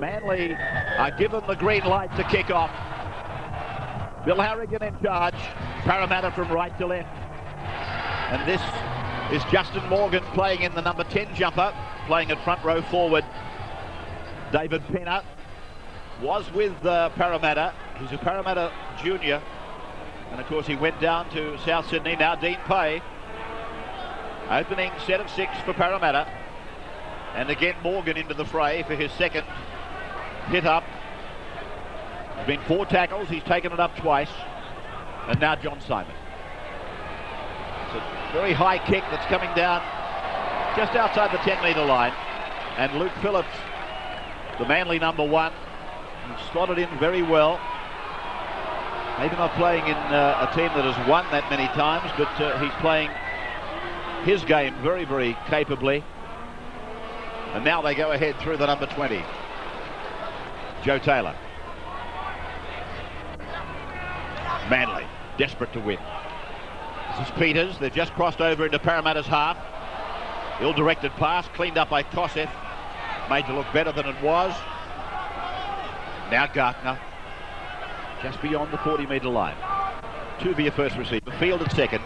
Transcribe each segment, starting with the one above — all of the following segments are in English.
Manly are given the green light to kick off. Bill Harrigan in charge. Parramatta from right to left. And this is Justin Morgan playing in the number 10 jumper, playing at front row forward. David Penner was with Parramatta. He's a Parramatta junior. And of course he went down to South Sydney. Now Dean Pay. Opening set of 6 for Parramatta. And again Morgan into the fray for his second hit up. There's been 4 tackles. He's taken it up twice. And now John Simon. It's a very high kick that's coming down just outside the 10-metre line. And Luke Phillips, the Manly number 1, he's slotted in very well. Maybe not playing in a team that has won that many times, but he's playing his game very, very capably. And now they go ahead through the number 20. Joe Taylor. Manly, desperate to win. This is Peters. They've just crossed over into Parramatta's half. Ill-directed pass, cleaned up by Kosef. Made to look better than it was. Now Gartner, just beyond the 40-metre line. To be a first receiver, Field at second.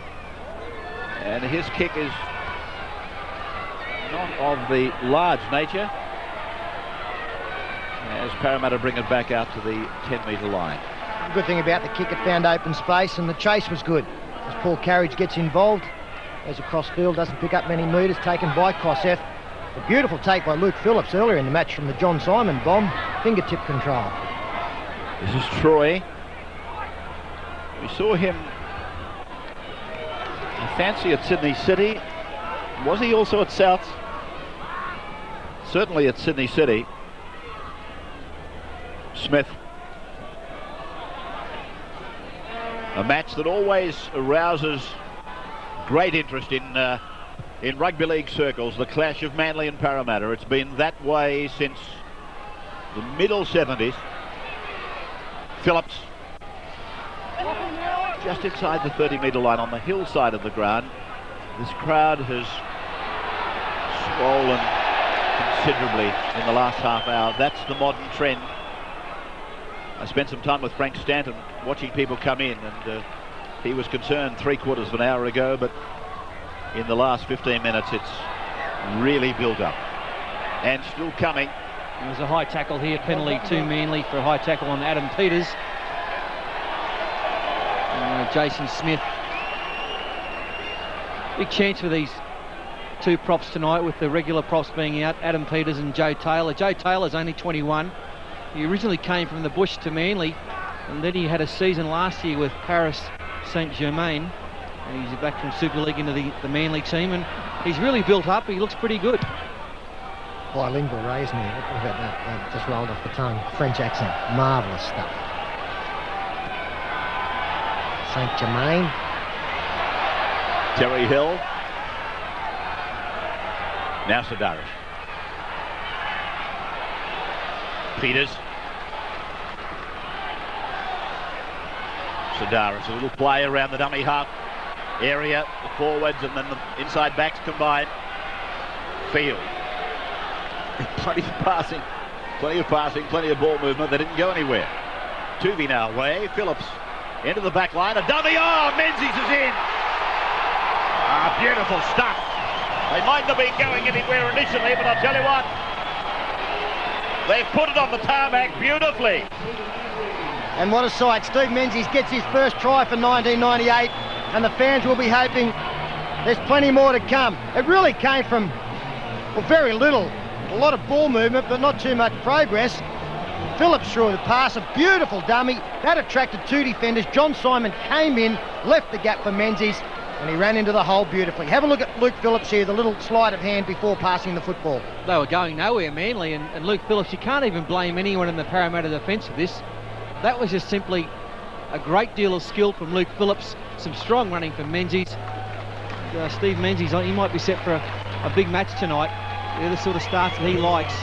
And his kick is not of the large nature, as Parramatta bring it back out to the 10-metre line. The good thing about the kick, it found open space, and the chase was good. As Paul Carriage gets involved, goes across field, doesn't pick up many metres, taken by Kosef. A beautiful take by Luke Phillips earlier in the match from the John Simon bomb. Fingertip control. This is Troy. We saw him, I fancy, at Sydney City. Was he also at South? Certainly at Sydney City. Smith. A match that always arouses great interest in rugby league circles, the clash of Manly and Parramatta. It's been that way since the middle 70s. Phillips, just inside the 30-metre line on the hillside of the ground. This crowd has swollen considerably in the last half hour. That's the modern trend. I spent some time with Frank Stanton watching people come in, and he was concerned 3/4 of an hour ago, but in the last 15 minutes it's really built up and still coming. There was a high tackle here, penalty to Manly for a high tackle on Adam Peters. Jason Smith. Big chance for these 2 props tonight, with the regular props being out, Adam Peters and Joe Taylor. Joe Taylor's only 21. He originally came from the bush to Manly, and then he had a season last year with Paris Saint-Germain, and he's back from Super League into the Manly team, and he's really built up. He looks pretty good. Bilingual raised me. What about that? Just rolled off the tongue. French accent. Marvellous stuff. Saint-Germain. Terry Hill. Now Sidaris. Peters. Sidaris, a little play around the dummy half area, the forwards and then the inside backs combined. Field. Plenty of passing, plenty of ball movement. They didn't go anywhere. Tuvey now away. Phillips into the back line. A dummy. Oh, Menzies is in. Beautiful stuff. They might not have been going anywhere initially, but I'll tell you what, they've put it on the tarmac beautifully. And what a sight. Steve Menzies gets his first try for 1998, and the fans will be hoping there's plenty more to come. It really came from, well, very little. A lot of ball movement, but not too much progress. Phillips threw the pass, a beautiful dummy. That attracted 2 defenders. John Simon came in, left the gap for Menzies, and he ran into the hole beautifully. Have a look at Luke Phillips here, the little sleight of hand before passing the football. They were going nowhere, Manly, and Luke Phillips, you can't even blame anyone in the Parramatta defence for this. That was just simply a great deal of skill from Luke Phillips, some strong running from Menzies. Steve Menzies, he might be set for a big match tonight. They're the sort of starts that he likes.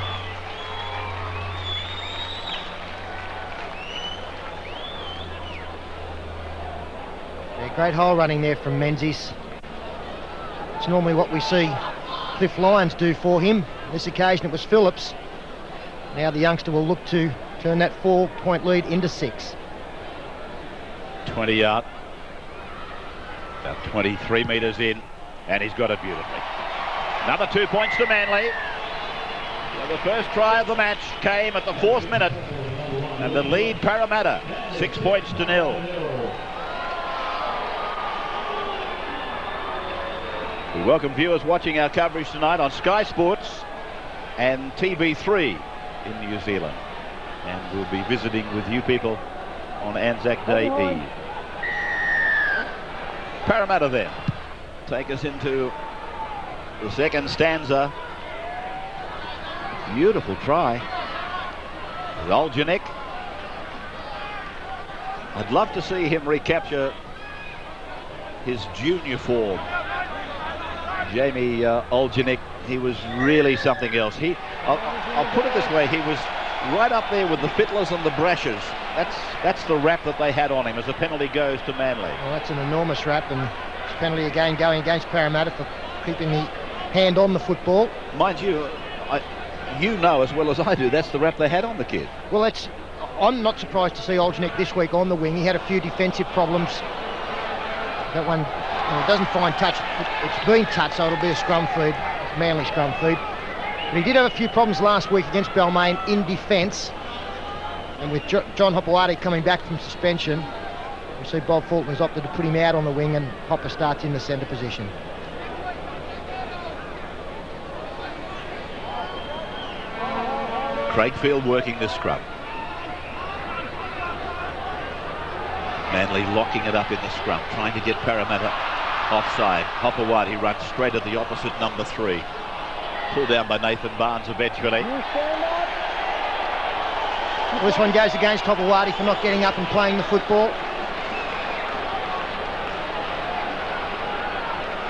Yeah, great hole running there from Menzies. It's normally what we see Cliff Lyons do for him. This occasion it was Phillips. Now the youngster will look to turn that 4-point lead into 6. 20 out. About 23 metres in, and he's got it beautifully. Another 2 points to Manly. So the first try of the match came at the 4th minute, and the lead Parramatta, 6 points to 0. We welcome viewers watching our coverage tonight on Sky Sports and TV3 in New Zealand, and we'll be visiting with you people on Anzac Day Eve. Parramatta then take us into the second stanza. Beautiful try. Olginek. I'd love to see him recapture his junior form. Jamie Olginek, he was really something else. I'll put it this way, he was right up there with the Fiddlers and the Brashers. That's the rap that they had on him as the penalty goes to Manly. Well, that's an enormous rap, and it's penalty again going against Parramatta for keeping the hand on the football. Mind you, you know as well as I do, that's the rap they had on the kid. Well, I'm not surprised to see Olginek this week on the wing. He had a few defensive problems. That one doesn't find touch. It's been touched, so it'll be a scrum feed, Manly scrum feed. But he did have a few problems last week against Balmain in defence. And with John Hopewadi coming back from suspension, we see Bob Fulton has opted to put him out on the wing, and Hopper starts in the centre position. Craigfield working the scrum. Manly locking it up in the scrum, trying to get Parramatta offside. Hopewadi runs straight at the opposite number 3. Pulled down by Nathan Barnes eventually. This one goes against Hopewadi for not getting up and playing the football.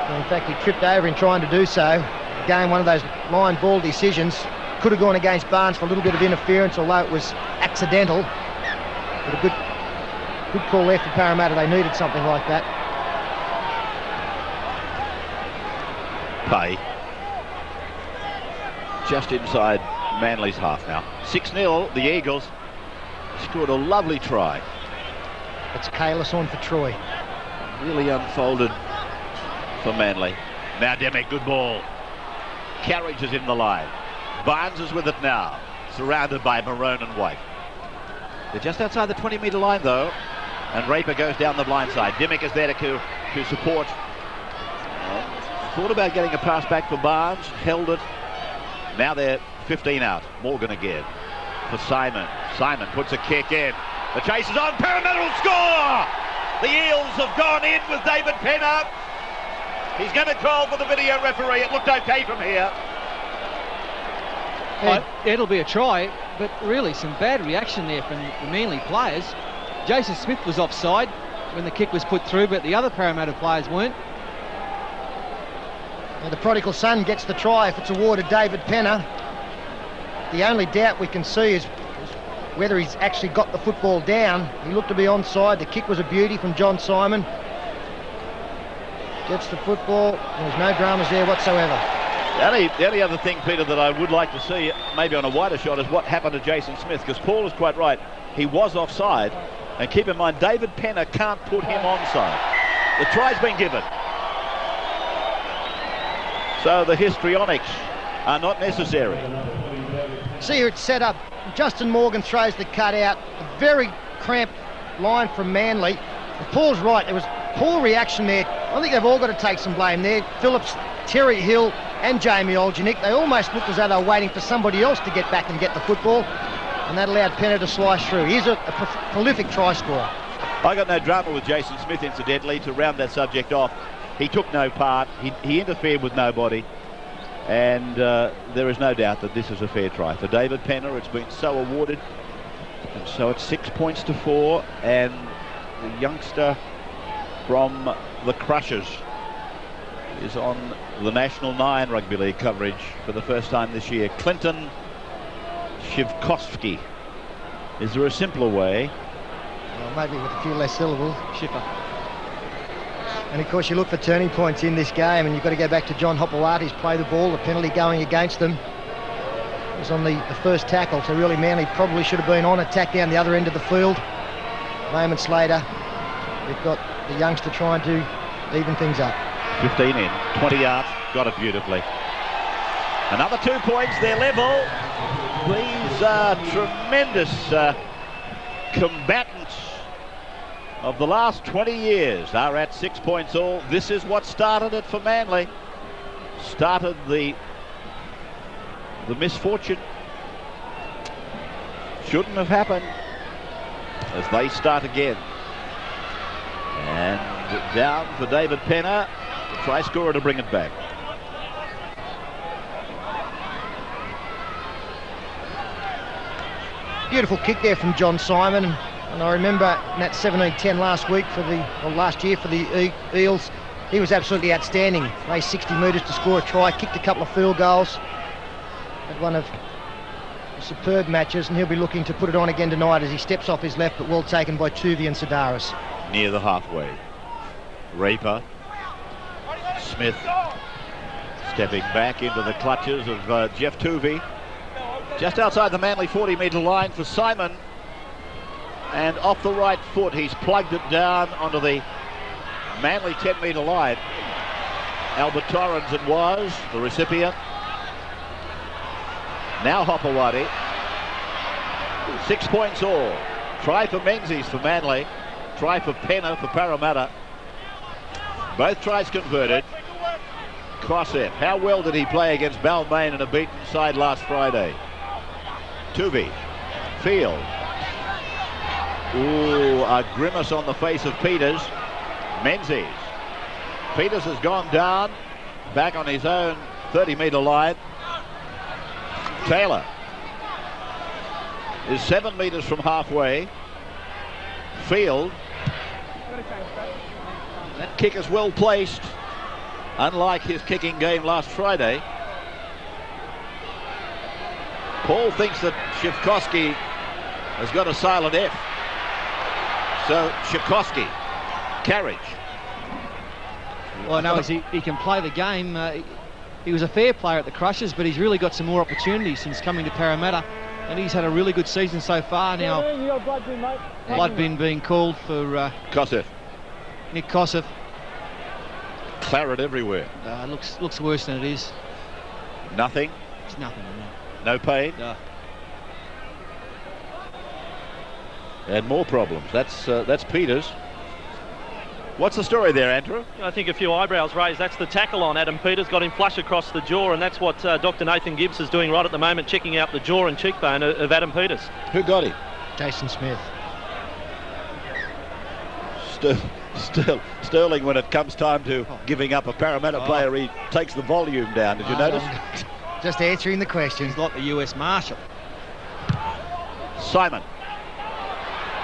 Well, in fact, he tripped over in trying to do so. Again, one of those line ball decisions. Could have gone against Barnes for a little bit of interference, although it was accidental. But a good call there for Parramatta. They needed something like that. Pay. Just inside Manly's half now. 6-0, the Eagles scored a lovely try. It's Kalis on for Troy. Really unfolded for Manly. Now Demick, good ball. Carriage is in the line. Barnes is with it now, surrounded by maroon and white. They're just outside the 20-metre line though, and Raper goes down the blind side. Demick is there to support. Thought about getting a pass back for Barnes, held it. Now they're 15 out. Morgan again for Simon. Simon puts a kick in. The chase is on. Parramatta will score! The Eels have gone in with David Penner. He's going to call for the video referee. It looked okay from here. It'll be a try, but really some bad reaction there from the Manly players. Jason Smith was offside when the kick was put through, but the other Parramatta players weren't. Now the prodigal son gets the try if it's awarded David Penner. The only doubt we can see is whether he's actually got the football down. He looked to be onside. The kick was a beauty from John Simon. Gets the football. There's no dramas there whatsoever. The only other thing, Peter, that I would like to see, maybe on a wider shot, is what happened to Jason Smith, because Paul is quite right. He was offside, and keep in mind, David Penner can't put him onside. The try's been given. So the histrionics are not necessary. See here, it's set up. Justin Morgan throws the cut out. A very cramped line from Manly. And Paul's right, there was poor reaction there. I think they've all got to take some blame there. Phillips, Terry Hill and Jamie Olginek, they almost looked as though they were waiting for somebody else to get back and get the football, and that allowed Penner to slice through. He's a prolific try scorer. I got no drama with Jason Smith, incidentally. To round that subject off, he took no part, he interfered with nobody, and there is no doubt that this is a fair try. For David Penner, it's been so awarded, and so it's 6 points to 4, and the youngster from the Crushers is on the National 9 Rugby League coverage for the first time this year. Clinton Shivkovsky. Is there a simpler way? Well, maybe with a few less syllables. Schiffer. And of course you look for turning points in this game, and you've got to go back to John Hopewadi's play the ball, the penalty going against them. was on the first tackle, so really Manly probably should have been on attack down the other end of the field. Moments later, they've got the youngster trying to even things up. 15 in, 20 yards, got it beautifully. Another 2 points, they're level. These are tremendous combatants of the last 20 years are at 6 points all. This is what started it for Manly. Started the misfortune. Shouldn't have happened as they start again. And down for David Penner, the try scorer to bring it back. Beautiful kick there from John Simon, and I remember in that 17-10 last year for the Eels, he was absolutely outstanding. Raced 60 metres to score a try, kicked a couple of field goals, had one of the superb matches, and he'll be looking to put it on again tonight as he steps off his left, but well taken by Tuvey and Sedaris. Near the halfway, Raper, Smith stepping back into the clutches of Jeff Tuvey. Just outside the Manly 40-metre line for Simon, and off the right foot he's plugged it down onto the Manly 10-metre line. Albert Torrens it was, the recipient. Now Hopewadi. 6 points all. Try for Menzies for Manly, try for Penner for Parramatta. Both tries converted. Kosef, how well did he play against Balmain in a beaten side last Friday? Tuvey, Field. Ooh, a grimace on the face of Peters. Menzies. Peters has gone down, back on his own 30-metre line. Taylor is 7 metres from halfway. Field. That kick is well placed, unlike his kicking game last Friday. Paul thinks that Shivkowski has got a silent F. So Shivkowski, Carriage. Well, no, he can play the game. He was a fair player at the Crushers, but he's really got some more opportunities since coming to Parramatta, and he's had a really good season so far. Now, blood bin being called for Kosef. Nick Kosef. Claret everywhere. Looks worse than it is. Nothing. It's nothing. No pain. No. And more problems. That's Peters. What's the story there, Andrew? I think a few eyebrows raised. That's the tackle on Adam Peters, got him flush across the jaw, and that's what Dr. Nathan Gibbs is doing right at the moment, checking out the jaw and cheekbone of Adam Peters. Who got him? Jason Smith. Sterling, when it comes time to giving up a Parramatta player, he takes the volume down. Did you notice? Just answering the question. He's like the US Marshal. Simon.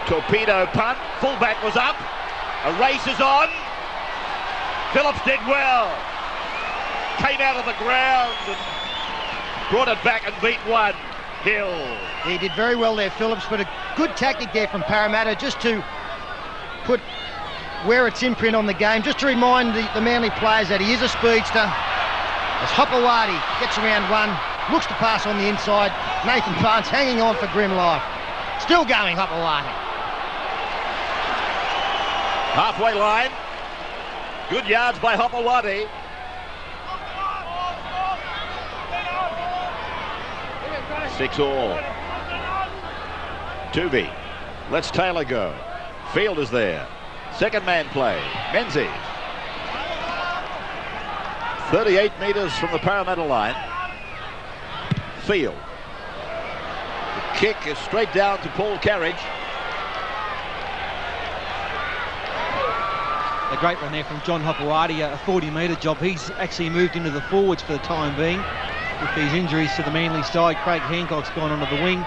Torpedo punt. Fullback was up. A race is on. Phillips did well. Came out of the ground and brought it back and beat one. Hill. He did very well there, Phillips, but a good tactic there from Parramatta just to wear its imprint on the game, just to remind the Manly players that he is a speedster. As Hopewadi gets around one, looks to pass on the inside. Nathan Barnes hanging on for grim life. Still going, Hopewadi. Halfway line. Good yards by Hopewadi. Six all. Tuvey lets Taylor go. Field is there. Second man play. Menzies. 38 metres from the Parramatta line. Field. The kick is straight down to Paul Carriage. A great run there from John Hopewadi, a 40-metre job. He's actually moved into the forwards for the time being. With these injuries to the Manly side, Craig Hancock's gone onto the wing.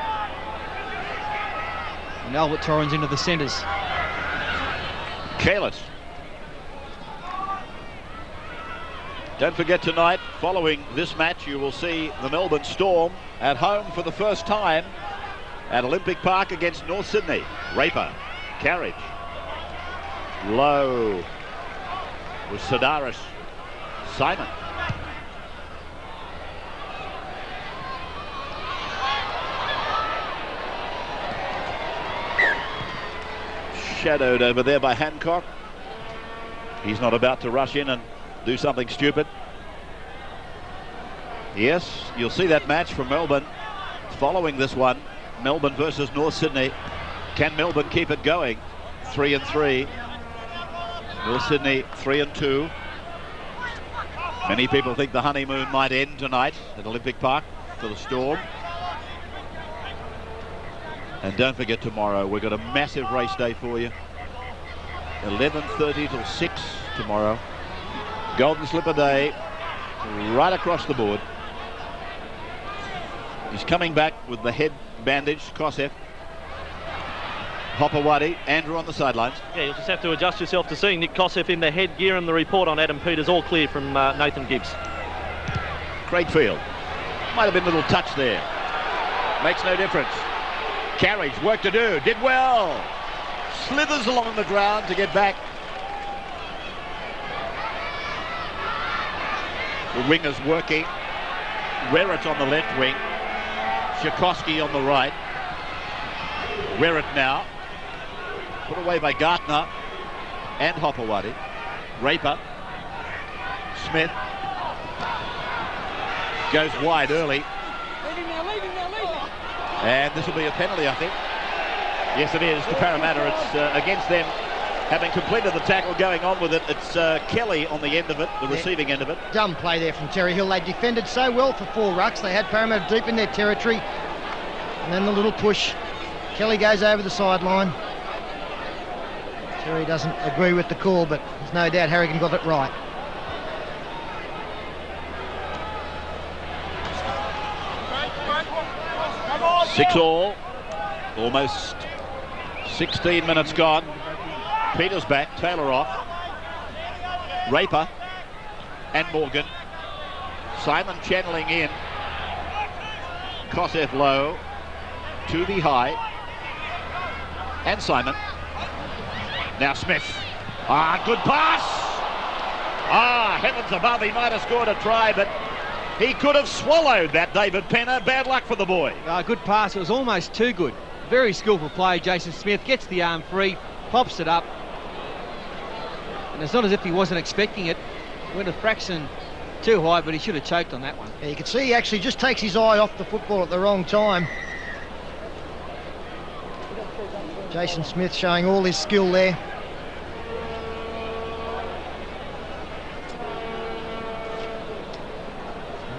And Albert Torrens into the centres. Kalis. Don't forget tonight, following this match, you will see the Melbourne Storm at home for the first time at Olympic Park against North Sydney. Raper, Carriage. Low with Sedaris. Simon. shadowed over there by Hancock. He's not about to rush in and do something stupid. Yes, you'll see that match from Melbourne following this one. Melbourne versus North Sydney. Can Melbourne keep it going? 3-3. North Sydney 3-2. Many people think the honeymoon might end tonight at Olympic Park for the Storm. And don't forget, tomorrow we've got a massive race day for you. 11:30 till 6 tomorrow. Golden Slipper Day right across the board. He's coming back with the head bandage, Kosef. Hopewadi, Andrew on the sidelines. Yeah, you'll just have to adjust yourself to seeing Nick Kosef in the headgear, and the report on Adam Peters all clear from Nathan Gibbs. Craig Field. Might have been a little touch there. Makes no difference. Carriage, work to do, did well. Slithers along the ground to get back. The wingers working. Werrett on the left wing. Sikorsky on the right. Werrett now. Put away by Gartner and Hopewadi. Raper. Smith. Goes wide early. And this will be a penalty, I think. Yes, it is to Parramatta. It's against them. Having completed the tackle, going on with it, it's Kelly on the end of it, the receiving end of it. Dumb play there from Terry Hill. They defended so well for 4 rucks. They had Parramatta deep in their territory. And then the little push. Kelly goes over the sideline. Terry doesn't agree with the call, but there's no doubt Harrigan got it right. Six all. Almost 16 minutes gone. Peters back, Taylor off. Raper and Morgan. Simon channeling in. Kosef low. Tooby high. And Simon. Now Smith. Good pass. Heavens above, he might have scored a try, but he could have swallowed that, David Penner. Bad luck for the boy. Good pass. It was almost too good. Very skillful play. Jason Smith gets the arm free, pops it up. And it's not as if he wasn't expecting it. Went a fraction too high, but he should have choked on that one. Yeah, you can see he actually just takes his eye off the football at the wrong time. Jason Smith showing all his skill there.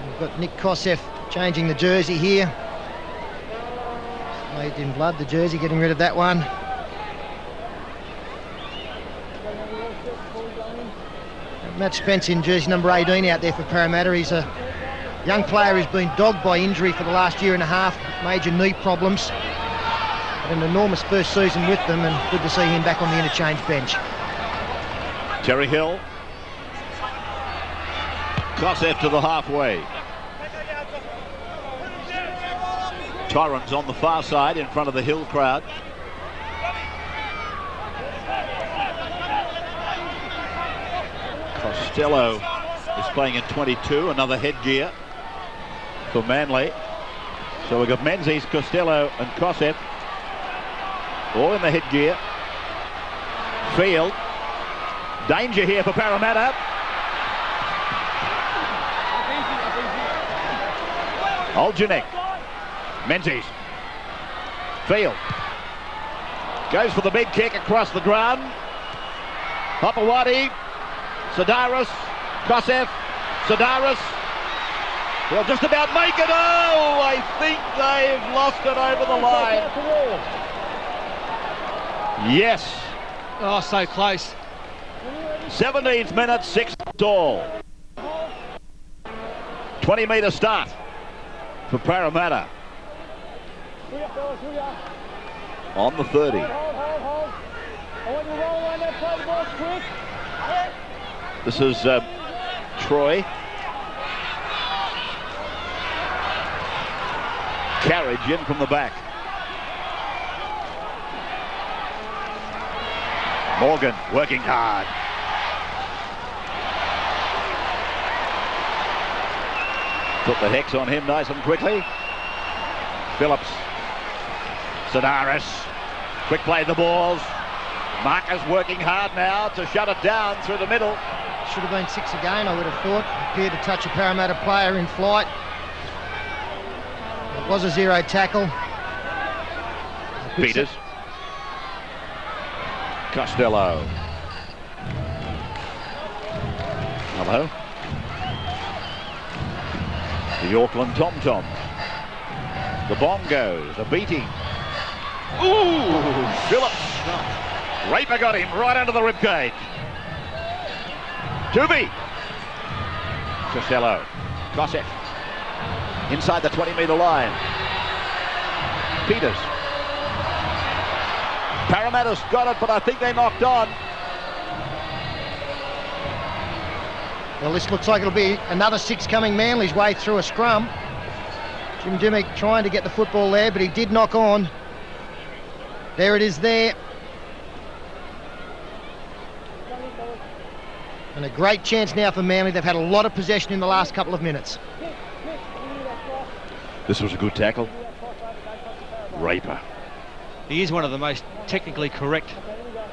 We've got Nick Kosef changing the jersey here. Made in blood, the jersey, getting rid of that one. Matt Spence in jersey number 18 out there for Parramatta. He's a young player who's been dogged by injury for the last year and a half, major knee problems. Had an enormous first season with them, and good to see him back on the interchange bench. Terry Hill. Kosef to the halfway. Torrens on the far side in front of the Hill crowd. Costello is playing in 22, another headgear for Manly. So we've got Menzies, Costello and Kosef all in the headgear. Field. Danger here for Parramatta. Oljanek. Menzies. Field. Goes for the big kick across the ground. Hopewadi. Sidaris. Kosef. Sidaris. Will just about make it. Oh, I think they've lost it over the line. Yes. Oh, so close. 17th minute, 6 all. 20-metre start for Parramatta. On the 30. This is Troy. Carriage in from the back. Morgan working hard. Put the hex on him nice and quickly. Phillips. Sidaris. Quick play the balls. Marcus working hard now to shut it down through the middle. Should have been 6 again, I would have thought. Appeared to touch a Parramatta player in flight. It was a 0 tackle. Peters. Costello. Hello. The Auckland Tom-Tom. The Bongos, a beating. Ooh, Phillips. Raper got him right under the ribcage. Tubi. Costello. Kosef. Inside the 20-metre line. Peters. Parramatta's got it, but I think they knocked on. Well, this looks like it'll be another 6 coming Manly's way through a scrum. Jim Dimmick trying to get the football there, but he did knock on. There it is there. And a great chance now for Manly. They've had a lot of possession in the last couple of minutes. This was a good tackle. Raper. He is one of the most technically correct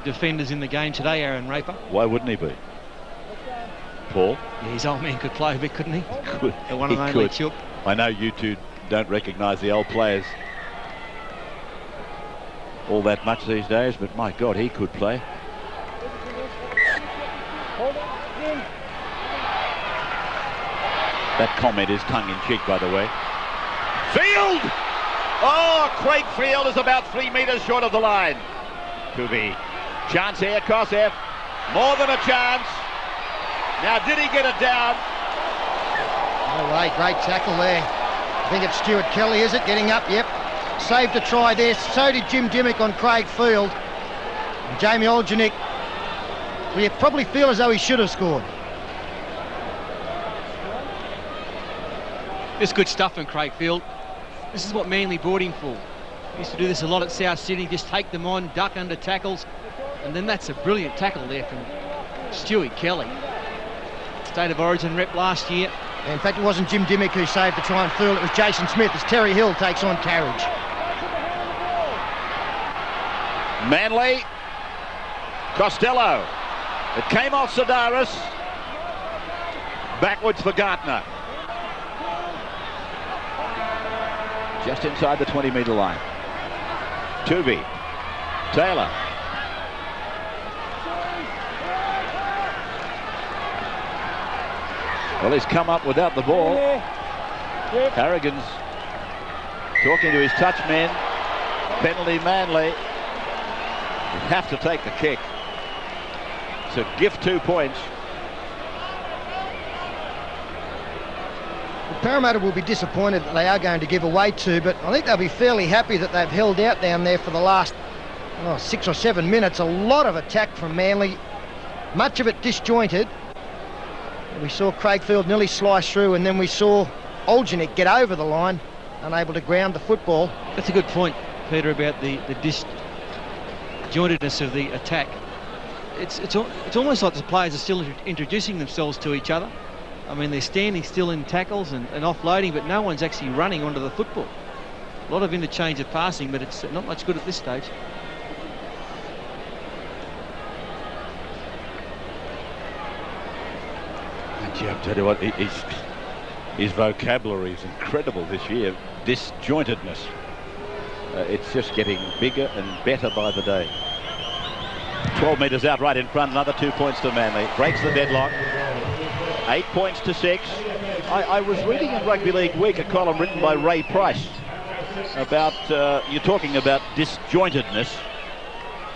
defenders in the game today, Aaron Raper. Why wouldn't he be? Paul? Yeah, his old man could play a bit, couldn't he? Could. The one and only Chook. I know you two don't recognise the old players all that much these days, but my God, he could play. That comment is tongue-in-cheek, by the way. Field! Oh, Craig Field is about 3 metres short of the line. Kubi. Chance here, Kosef. More than a chance. Now, did he get it down? No way, great tackle there. I think it's Stuart Kelly, is it? Getting up, yep. Saved a try there. So did Jim Dimmick on Craig Field. And Jamie Olgenick, well, you probably feel as though he should have scored. It's good stuff from Craig Field. This is what Manly brought him for. He used to do this a lot at South Sydney, just take them on, duck under tackles, and then that's a brilliant tackle there from Stewie Kelly. State of Origin rep last year. In fact, it wasn't Jim Dimmick who saved the try and field, it was Jason Smith as Terry Hill takes on Carriage. Manly. Costello. It came off Sedaris. Backwards for Gartner. Just inside the 20-metre line. Tubi. Taylor. Well, he's come up without the ball. Harrigan's talking to his touch men. Penalty Manly. You have to take the kick. So gift 2 points. Parramatta will be disappointed that they are going to give away 2, but I think they'll be fairly happy that they've held out down there for the last 6 or 7 minutes. A lot of attack from Manly, much of it disjointed. We saw Craig Field nearly slice through, and then we saw Olgenick get over the line, unable to ground the football. That's a good point, Peter, about the disjointedness of the attack. It's almost like the players are still introducing themselves to each other. I mean, they're standing still in tackles and offloading, but no one's actually running onto the football. A lot of interchange of passing, but it's not much good at this stage. Yeah, I'll tell you what, his vocabulary is incredible this year. Disjointedness. It's just getting bigger and better by the day. 12 metres out right in front, another 2 points to Manly. Breaks the deadlock. 8 points to 6. I was reading in Rugby League Week a column written by Ray Price about, you're talking about disjointedness.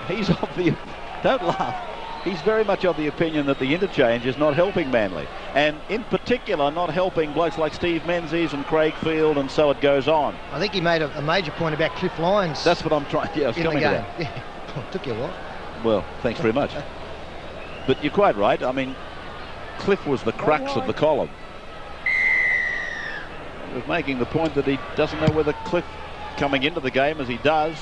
He's of the, don't laugh, he's very much of the opinion that the interchange is not helping Manly. And in particular, not helping blokes like Steve Menzies and Craig Field, and so it goes on. I think he made a major point about Cliff Lyons. That's what I'm trying, yeah, I was coming to that. Yeah. It took you a while. Well, thanks very much. But you're quite right. I mean, Cliff was the crux of the column. He was making the point that he doesn't know whether Cliff, coming into the game as he does,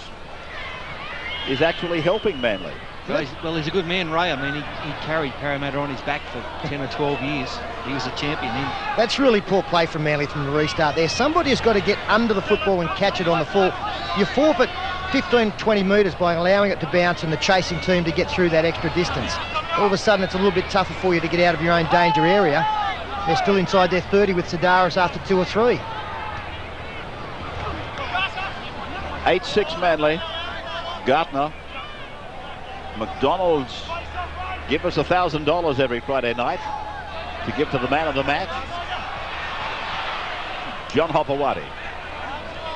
is actually helping Manly. Well, he's a good man, Ray. I mean, he carried Parramatta on his back for 10 or 12 years. He was a champion then. That's really poor play from Manly from the restart there. Somebody has got to get under the football and catch it on the full. You forfeit 15-20 metres by allowing it to bounce and the chasing team to get through that extra distance. All of a sudden it's a little bit tougher for you to get out of your own danger area. They're still inside their 30 with Sedaris after 2 or 3. 8-6 Manly. Gartner. McDonald's give us $1,000 every Friday night to give to the man of the match, John Hopewadi.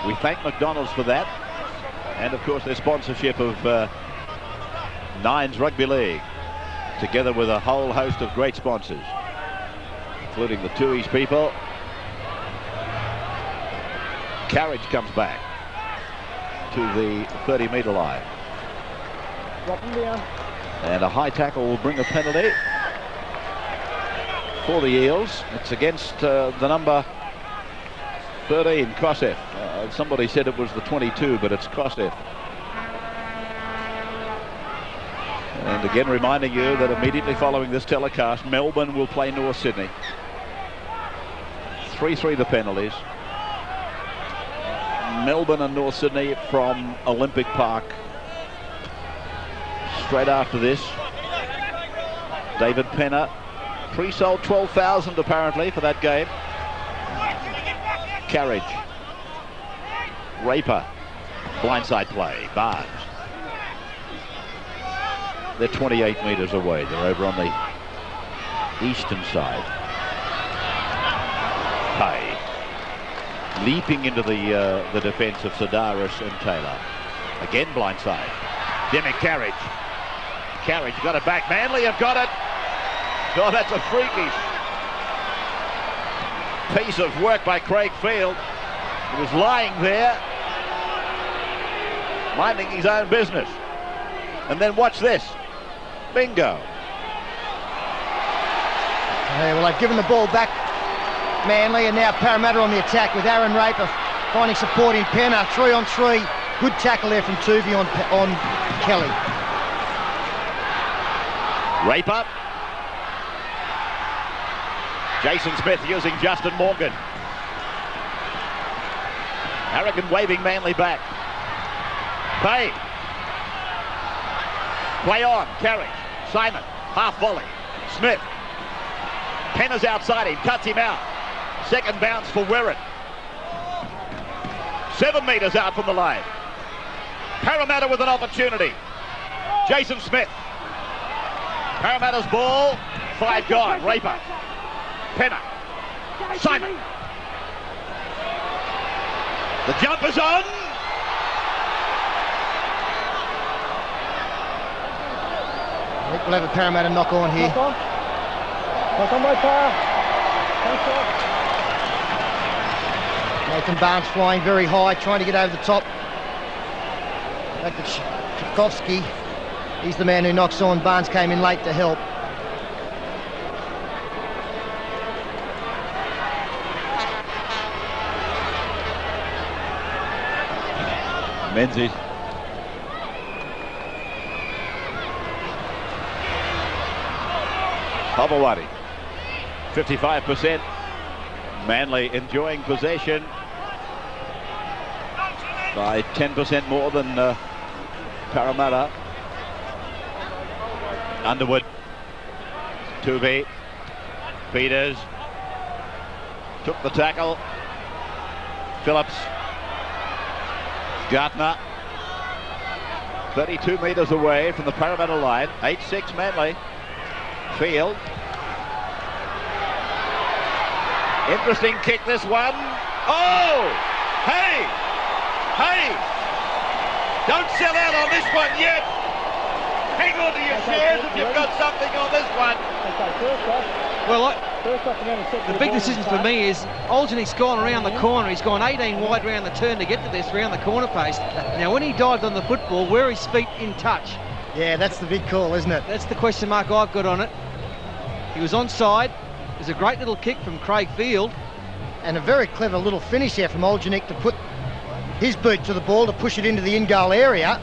We thank McDonald's for that, and of course their sponsorship of Nines Rugby League, together with a whole host of great sponsors, including the Tooheys people. Carriage comes back to the 30-metre line. And a high tackle will bring a penalty for the Eels. It's against the number 13, Kosef. Somebody said it was the 22, but it's Kosef. And again, reminding you that immediately following this telecast, Melbourne will play North Sydney. 3-3 the penalties. Melbourne and North Sydney from Olympic Park. Straight after this, David Penner pre-sold 12,000 apparently for that game. Carriage, Raper, blindside play, Barnes. They're 28 metres away. They're over on the eastern side. Pay, leaping into the defence of Sedaris and Taylor. Again blindside. Demick Carriage. Carriage got it back. Manly have got it. Oh, that's a freakish piece of work by Craig Field. He was lying there, minding his own business. And then watch this. Bingo. Yeah, well, they've given the ball back, Manly, and now Parramatta on the attack with Aaron Raper finding support in Penner. 3-on-3. Good tackle there from Tuvey on Kelly. Raper. Jason Smith using Justin Morgan. Harrigan waving Manly back. Pay. Play on. Carriage. Simon. Half volley. Smith. Penner's outside him. Cuts him out. Second bounce for Wirren. 7 metres out from the line. Parramatta with an opportunity. Jason Smith. Parramatta's ball. 5 gone. Raper. Penner. Simon. The jump is on. I think we'll have a Parramatta knock on here. Knock on by Parra. Nathan Barnes flying very high, trying to get over the top. Back to Tchaikovsky. He's the man who knocks on. Barnes came in late to help. Menzies. Hopewadi. 55%. Manly enjoying possession by 10% more than Parramatta. Underwood. Tuvey. Peters. Took the tackle. Phillips. Gartner. 32 metres away from the Parramatta line. 8-6 Manly. Field. Interesting kick, this one. Oh! Hey! Hey! Don't sell out on this one yet. Hang on to your shares if you've got something on this one. Well, the big decision for me is Olgenic's gone around the corner. He's gone 18 wide round the turn to get to this, round the corner post. Now, when he dived on the football, were his feet in touch? Yeah, that's the big call, isn't it? That's the question mark I've got on it. He was onside. It was a great little kick from Craig Field. And a very clever little finish there from Olgenic to put his boot to the ball to push it into the in-goal area.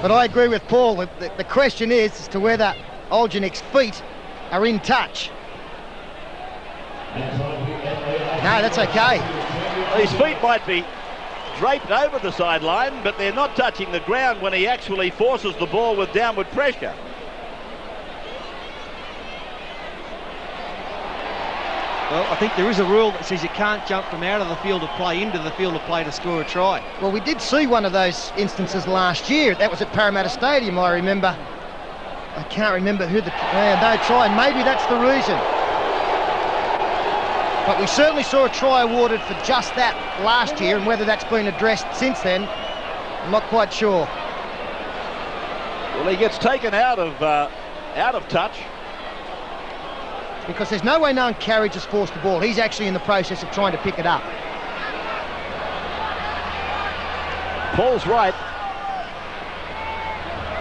But I agree with Paul. The question is as to whether Olgenic's feet are in touch. No, that's okay. His feet might be draped over the sideline, but they're not touching the ground when he actually forces the ball with downward pressure. Well, I think there is a rule that says you can't jump from out of the field of play into the field of play to score a try. Well, we did see one of those instances last year. That was at Parramatta Stadium, I remember. I can't remember who no try, and maybe that's the reason. But we certainly saw a try awarded for just that last year, and whether that's been addressed since then, I'm not quite sure. Well, he gets taken out of touch. Because there's no way known Carriage has forced the ball. He's actually in the process of trying to pick it up. Paul's right.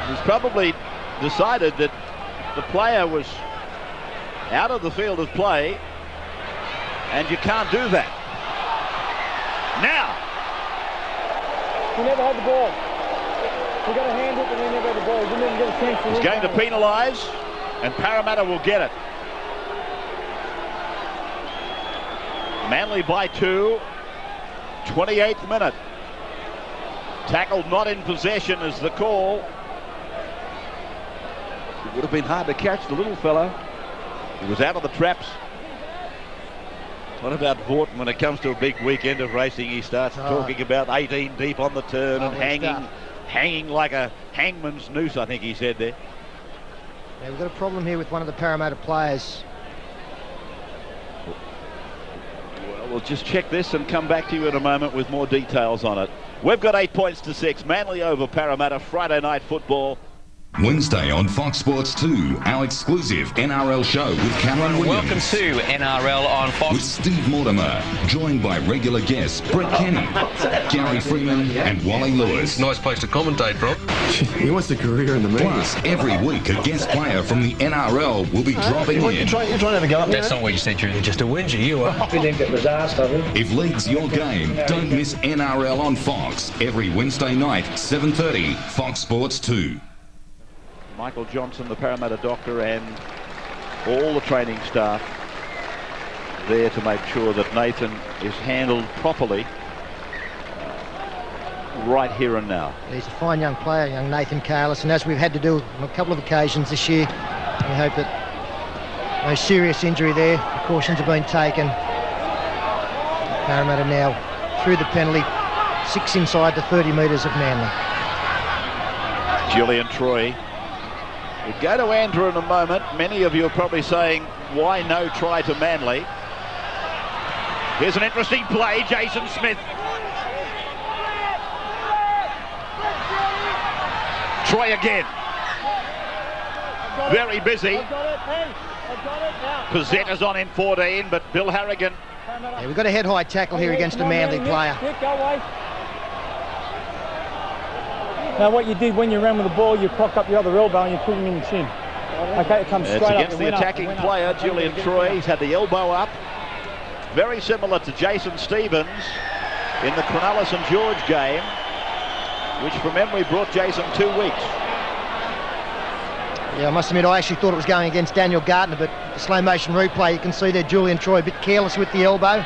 He's probably decided that the player was out of the field of play, and you can't do that. Now. He never had the ball. He got a hand up and he never had the ball. He didn't even get a chance to He's going to penalise, and Parramatta will get it. Manly by 2, 28th minute. Tackled not in possession is the call. It would have been hard to catch the little fellow. He was out of the traps. What about Vorton when it comes to a big weekend of racing? He starts talking about 18 deep on the turn and hanging like a hangman's noose, I think he said there. Yeah, we've got a problem here with one of the Parramatta players. We'll just check this and come back to you in a moment with more details on it. We've got 8 points to 6. Manly over Parramatta, Friday night football. Wednesday on Fox Sports 2, our exclusive NRL show with Cameron Williams. Welcome to NRL on Fox. With Steve Mortimer, joined by regular guests Brett Kenny, Gary Freeman and Wally Lewis. Nice place to commentate, Rob. He wants a career in the media. Plus, every week a guest player from the NRL will be dropping in. You're trying to have a go at me? That's not what you said, you're just a whinger, you are. I think it was asked of him. If league's your game, don't miss NRL on Fox every Wednesday night, 7:30, Fox Sports 2. Michael Johnson, the Parramatta doctor, and all the training staff there to make sure that Nathan is handled properly right here and now. He's a fine young player, young Nathan Careless, and as we've had to do on a couple of occasions this year, we hope that no serious injury there. Precautions have been taken. Parramatta now through the penalty, 6 inside the 30 metres of Manly. Julian Troy. We'll go to Andrew in a moment. Many of you are probably saying, why no try to Manly? Here's an interesting play, Jason Smith. Troy again. Very busy. Pizzetta's on in 14, but Bill Harrigan. Yeah, we've got a head-high tackle here against a Manly player. Now what you did when you ran with the ball, you cocked up your other elbow and you pulled him in the chin. Okay, it comes straight up. It's against the attacking player, Julian Troy. He's had the elbow up. Very similar to Jason Stevens in the Cronulla St George game, which from memory brought Jason 2 weeks. Yeah, I must admit, I actually thought it was going against Daniel Gardner, but the slow motion replay, you can see there Julian Troy a bit careless with the elbow.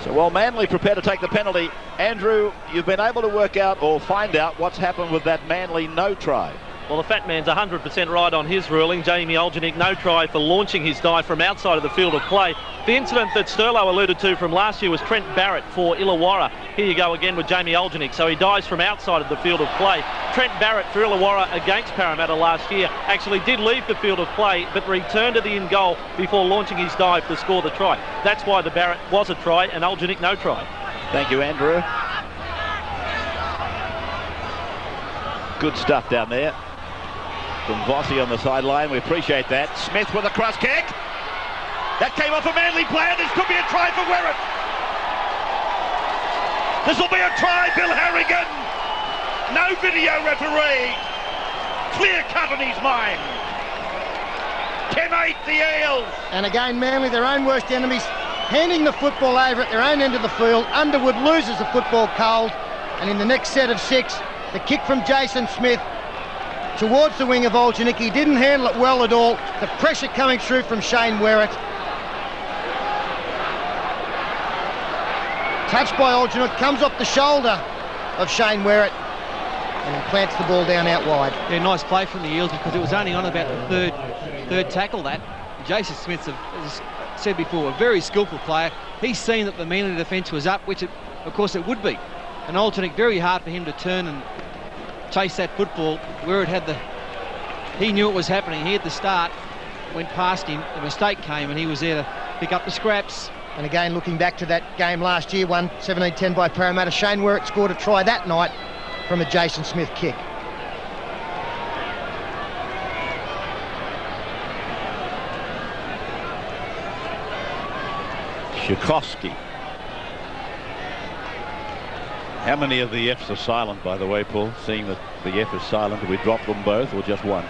So while Manly prepare to take the penalty, Andrew, you've been able to work out or find out what's happened with that Manly no try. Well, the fat man's 100% right on his ruling. Jamie Olgenick, no try for launching his dive from outside of the field of play. The incident that Sterlo alluded to from last year was Trent Barrett for Illawarra. Here you go again with Jamie Olgenick. So he dives from outside of the field of play. Trent Barrett for Illawarra against Parramatta last year actually did leave the field of play, but returned to the in goal before launching his dive to score the try. That's why the Barrett was a try and Olgenick no try. Thank you, Andrew. Good stuff down there from Vossi on the sideline. We appreciate that. Smith with a cross kick. That came off a Manly player. This could be a try for Werrett. This will be a try, Bill Harrigan. No video referee. Clear cut in his mind. 10-8 the Eels. And again, Manly, their own worst enemies, handing the football over at their own end of the field. Underwood loses the football cold. And in the next set of 6, the kick from Jason Smith towards the wing of Olgenick. He didn't handle it well at all. The pressure coming through from Shane Werrett. touched by Aldrin, comes off the shoulder of Shane Werrett and he plants the ball down out wide. Yeah, nice play from the Eels because it was only on about the third tackle that. Jason Smith's, as said before, a very skillful player. He's seen that the Manly defence was up, which of course it would be. And Aldrin, very hard for him to turn and chase that football where it had he knew it was happening. He had the start, went past him, the mistake came and he was there to pick up the scraps. And again, looking back to that game last year, won 17-10 by Parramatta, Shane Werrett scored a try that night from a Jason Smith kick. Tchaikovsky. How many of the Fs are silent, by the way, Paul? Seeing that the F is silent, do we drop them both or just one?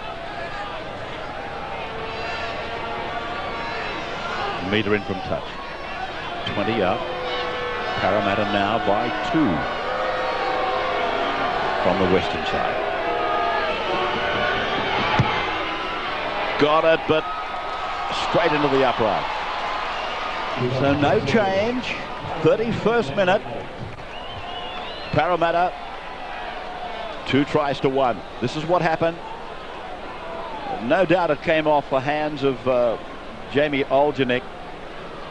Metre in from touch. 20 up. Parramatta now by 2 from the western side. Got it, but straight into the upright. So no change. 31st minute. Parramatta 2 tries to 1. This is what happened. No doubt it came off the hands of Jamie Oljanik,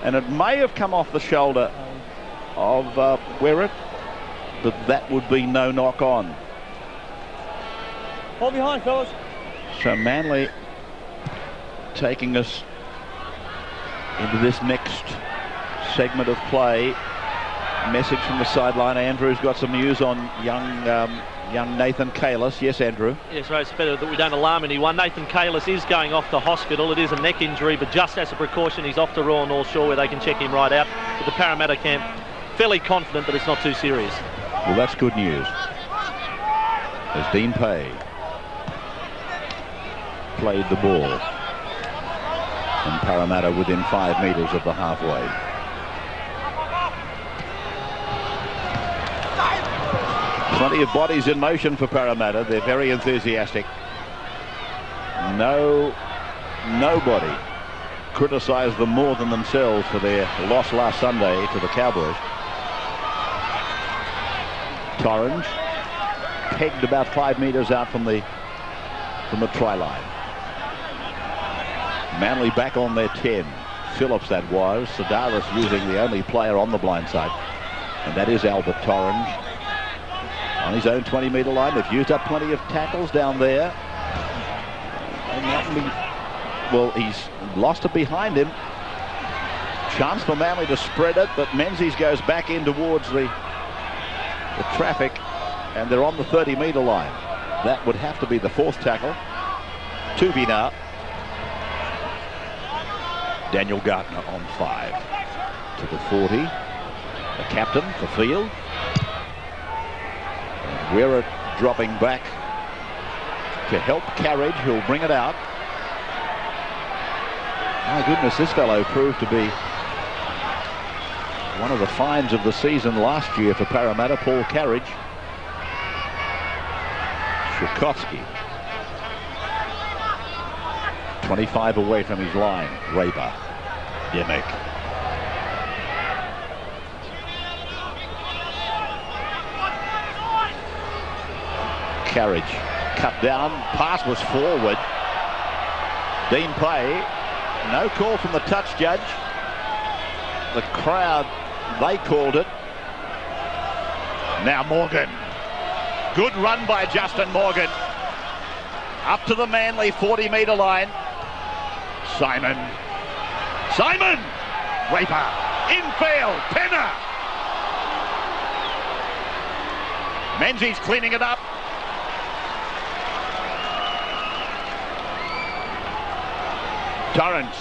and it may have come off the shoulder of Werrett, but that would be no knock on. Hold behind, fellas. So Manly taking us into this next segment of play. Message from the sideline. Andrew's got some news on young Nathan Kalis. Yes, Andrew. Yes, Ray, it's better that we don't alarm anyone. Nathan Kalis is going off to hospital. It is a neck injury, but just as a precaution, he's off to Royal North Shore where they can check him right out. But the Parramatta camp fairly confident that it's not too serious. Well, that's good news. As Dean Pay played the ball, and Parramatta within 5 metres of the halfway. Plenty of bodies in motion for Parramatta. They're very enthusiastic. Nobody criticised them more than themselves for their loss last Sunday to the Cowboys. Torrens pegged about 5 metres out from the try line. Manly back on their 10. Phillips that was. Sedaris using the only player on the blind side, and that is Albert Torrens. On his own 20-metre line. They've used up plenty of tackles down there. Well, he's lost it behind him. Chance for Manly to spread it, but Menzies goes back in towards the traffic, and they're on the 30-metre line. That would have to be the 4th tackle. Tooby now. Daniel Gartner on 5. To the 40. The captain for field. Werrett dropping back to help Carriage, who'll bring it out. My goodness, this fellow proved to be one of the finds of the season last year for Parramatta, Paul Carriage. Tchaikovsky. 25 away from his line. Raber. Dimick. Carriage cut down, pass was forward. Dean Pay, no call from the touch judge. The crowd, they called it. Now Morgan. Good run by Justin Morgan. Up to the Manly 40-metre line. Simon. Raper. Infield. Penner. Menzies cleaning it up. Torrens.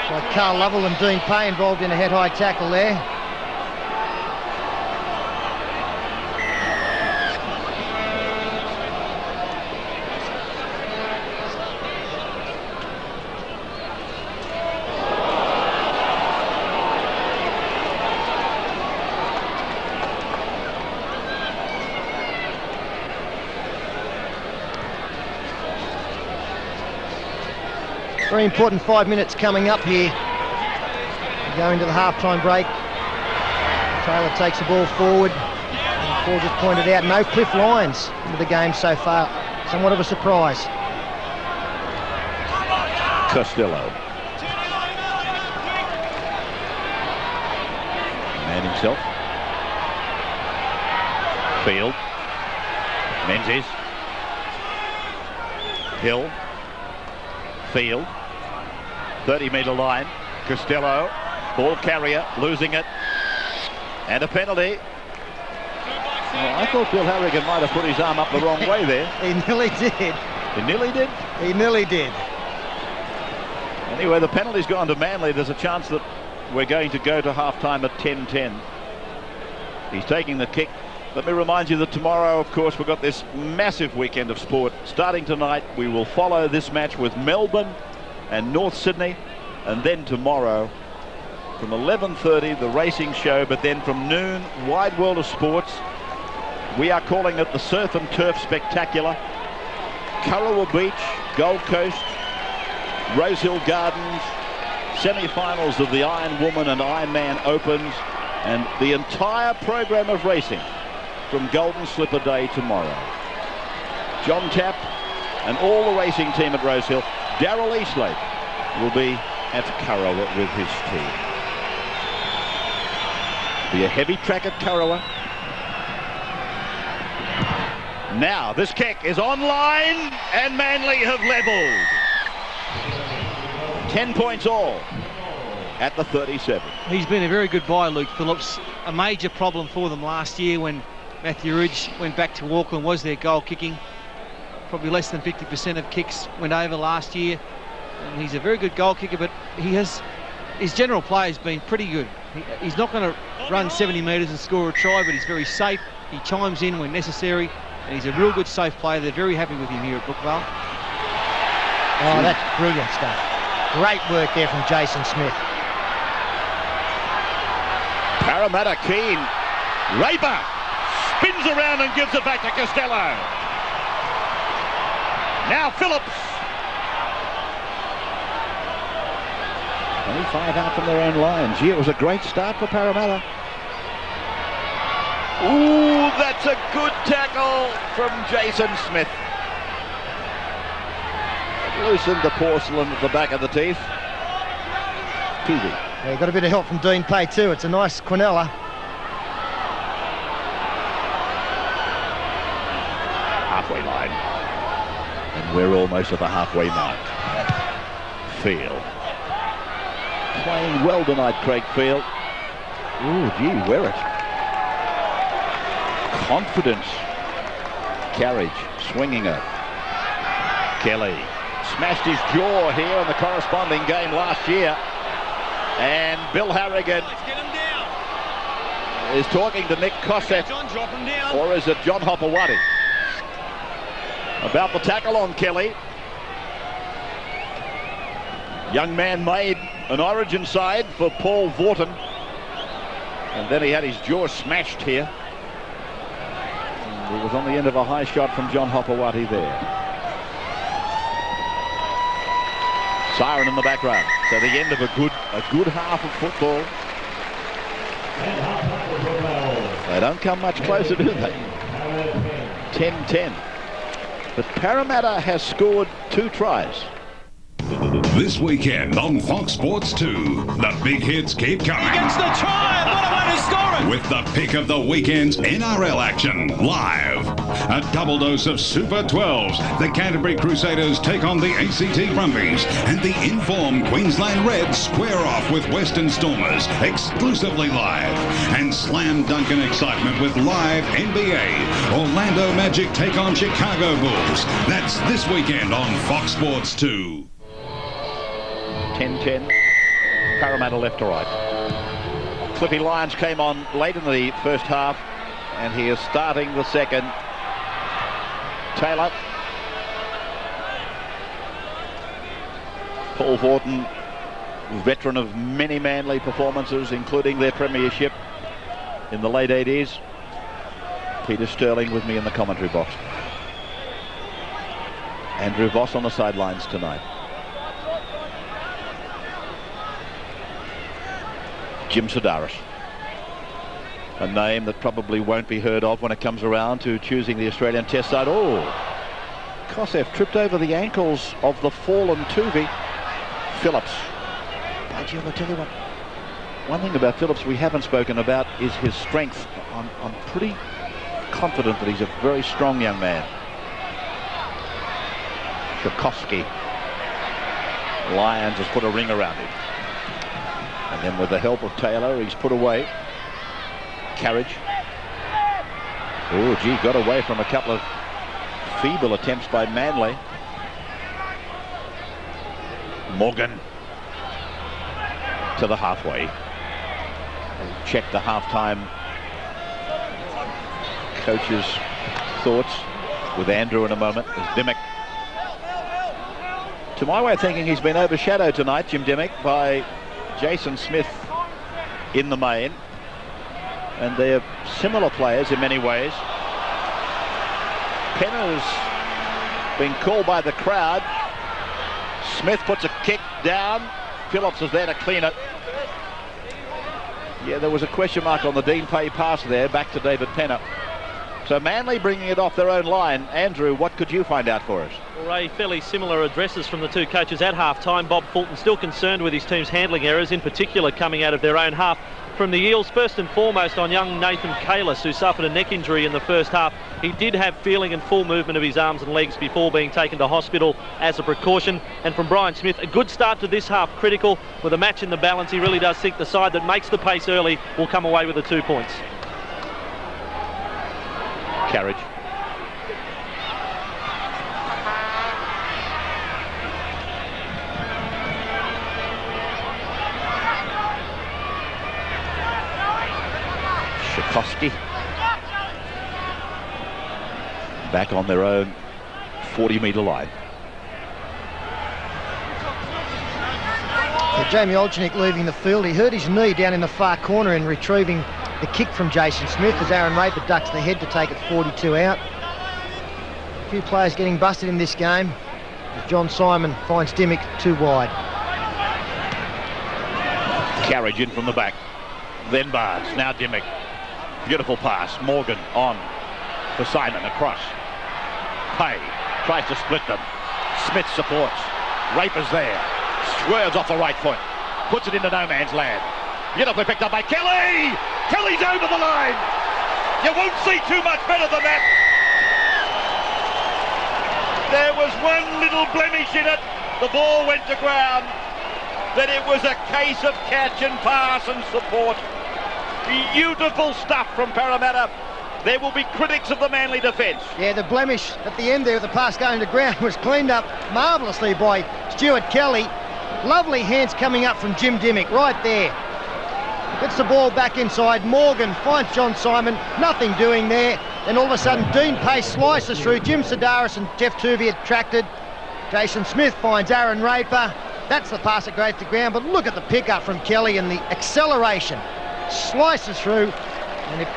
So Carl Lovell and Dean Pay involved in a head-high tackle there. Very important 5 minutes coming up here Going to the half-time break. Taylor takes the ball forward. And Paul just pointed out, no Cliff Lyons into the game so far. Somewhat of a surprise. Costello. Man himself. Field. Menzies. Hill. Field. 30-metre line. Costello. Ball carrier. Losing it. And a penalty. Well, I thought Bill Harrigan might have put his arm up the wrong way there. He nearly did. He nearly did? He nearly did. Anyway, the penalty's gone to Manly. There's a chance that we're going to go to half-time at 10-10. He's taking the kick. Let me remind you that tomorrow, of course, we've got this massive weekend of sport. Starting tonight, we will follow this match with Melbourne and North Sydney. And then tomorrow, from 11:30, the racing show. But then from noon, Wide World of Sports. We are calling it the Surf and Turf Spectacular. Kurrawa Beach, Gold Coast, Rosehill Gardens, semi-finals of the Iron Woman and Iron Man Opens, and the entire program of racing from Golden Slipper Day tomorrow. John Tapp and all the racing team at Rosehill. Darryl Eastlake will be at Kurrawa with his team. Be a heavy track at Kurrawa. Now this kick is online and Manly have levelled. 10 points all at the 37. He's been a very good buy, Luke Phillips. A major problem for them last year when Matthew Ridge went back to Auckland, was their goal kicking. Probably less than 50% of kicks went over last year. And he's a very good goal kicker, but his general play has been pretty good. He's not going to run 70 metres and score a try, but he's very safe. He chimes in when necessary, and he's a real good safe player. They're very happy with him here at Brookvale. Oh, that's brilliant stuff. Great work there from Jason Smith. Parramatta keen. Raper spins around and gives it back to Costello. Now Phillips. 25 out from their own line. Gee, it was a great start for Parramatta. Ooh, that's a good tackle from Jason Smith. It loosened the porcelain at the back of the teeth. Peavy. Yeah, got a bit of help from Dean Pay too. It's a nice Quinella. Halfway line. And we're almost at the halfway mark. Field. Playing well tonight, Craig Field. Ooh, gee, wear it. Confidence. Carriage, swinging it. Kelly smashed his jaw here in the corresponding game last year. And Bill Harrigan is talking to Nick Cossack, or is it John Hopewadi, about the tackle on Kelly. Young man made an origin side for Paul Vaughton, and then he had his jaw smashed here. And it was on the end of a high shot from John Hopewadi there. Siren in the background. So the end of a good half of football. They don't come much closer, do they? 10-10. But Parramatta has scored 2 tries. This weekend on Fox Sports 2, the big hits keep coming. Against the try, what a way to score it! With the pick of the weekend's NRL action live. A double dose of Super 12s. The Canterbury Crusaders take on the ACT Brumbies, and the informed Queensland Reds square off with Western Stormers, exclusively live. And slam dunking excitement with live NBA. Orlando Magic take on Chicago Bulls. That's this weekend on Fox Sports 2. 10-10. Parramatta left to right. Cliffy Lyons came on late in the first half, and he is starting the second. Taylor. Paul Vaughton, veteran of many Manly performances, including their premiership in the late 80s. Peter Sterling with me in the commentary box. Andrew Voss on the sidelines tonight. Jim Sedaris. A name that probably won't be heard of when it comes around to choosing the Australian Test side. Oh, Kosef tripped over the ankles of the fallen Tuvi. Phillips. By Jim, I tell you what, one thing about Phillips we haven't spoken about is his strength. I'm pretty confident that he's a very strong young man. Tchaikovsky. Lyons has put a ring around him. And then with the help of Taylor, he's put away. Carriage. Oh, gee, got away from a couple of feeble attempts by Manley. Morgan to the halfway. We'll check the halftime coach's thoughts with Andrew in a moment. There's Dimmick. To my way of thinking, he's been overshadowed tonight, Jim Dimmick, by Jason Smith in the main. And they're similar players in many ways. Penner's been called by the crowd. Smith puts a kick down. Phillips is there to clean it. Yeah, there was a question mark on the Dean Pay pass there, back to David Penner. So Manly bringing it off their own line. Andrew, what could you find out for us? Well, Ray, fairly similar addresses from the two coaches at half-time. Bob Fulton still concerned with his team's handling errors, in particular coming out of their own half. From the Eels, first and foremost on young Nathan Kalis, who suffered a neck injury in the first half. He did have feeling and full movement of his arms and legs before being taken to hospital as a precaution. And from Brian Smith, a good start to this half, critical. With a match in the balance, he really does think the side that makes the pace early will come away with the 2 points. Carriage. Tchaikovsky. Back on their own 40-metre line. So Jamie Olczyk leaving the field. He hurt his knee down in the far corner in retrieving the kick from Jason Smith as Aaron Raper ducks the head to take it 42 out. A few players getting busted in this game as John Simon finds Dimmick too wide. Carriage in from the back. Then Barnes. Now Dimmick. Beautiful pass. Morgan on for Simon across. Pay tries to split them. Smith supports. Raper's there. Swerves off the right foot. Puts it into no man's land. Beautifully picked up by Kelly. Kelly's over the line. You won't see too much better than that. There was one little blemish in it. The ball went to ground. Then it was a case of catch and pass and support. Beautiful stuff from Parramatta. There will be critics of the Manly defence. Yeah, the blemish at the end there with the pass going to ground was cleaned up marvellously by Stuart Kelly. Lovely hands coming up from Jim Dimmick right there. Gets the ball back inside. Morgan finds John Simon. Nothing doing there. Then all of a sudden Dean Pace slices through. Jim Sedaris and Jeff Tuvey attracted. Jason Smith finds Aaron Raper. That's the pass that goes to ground. But look at the pickup from Kelly and the acceleration. Slices through. And if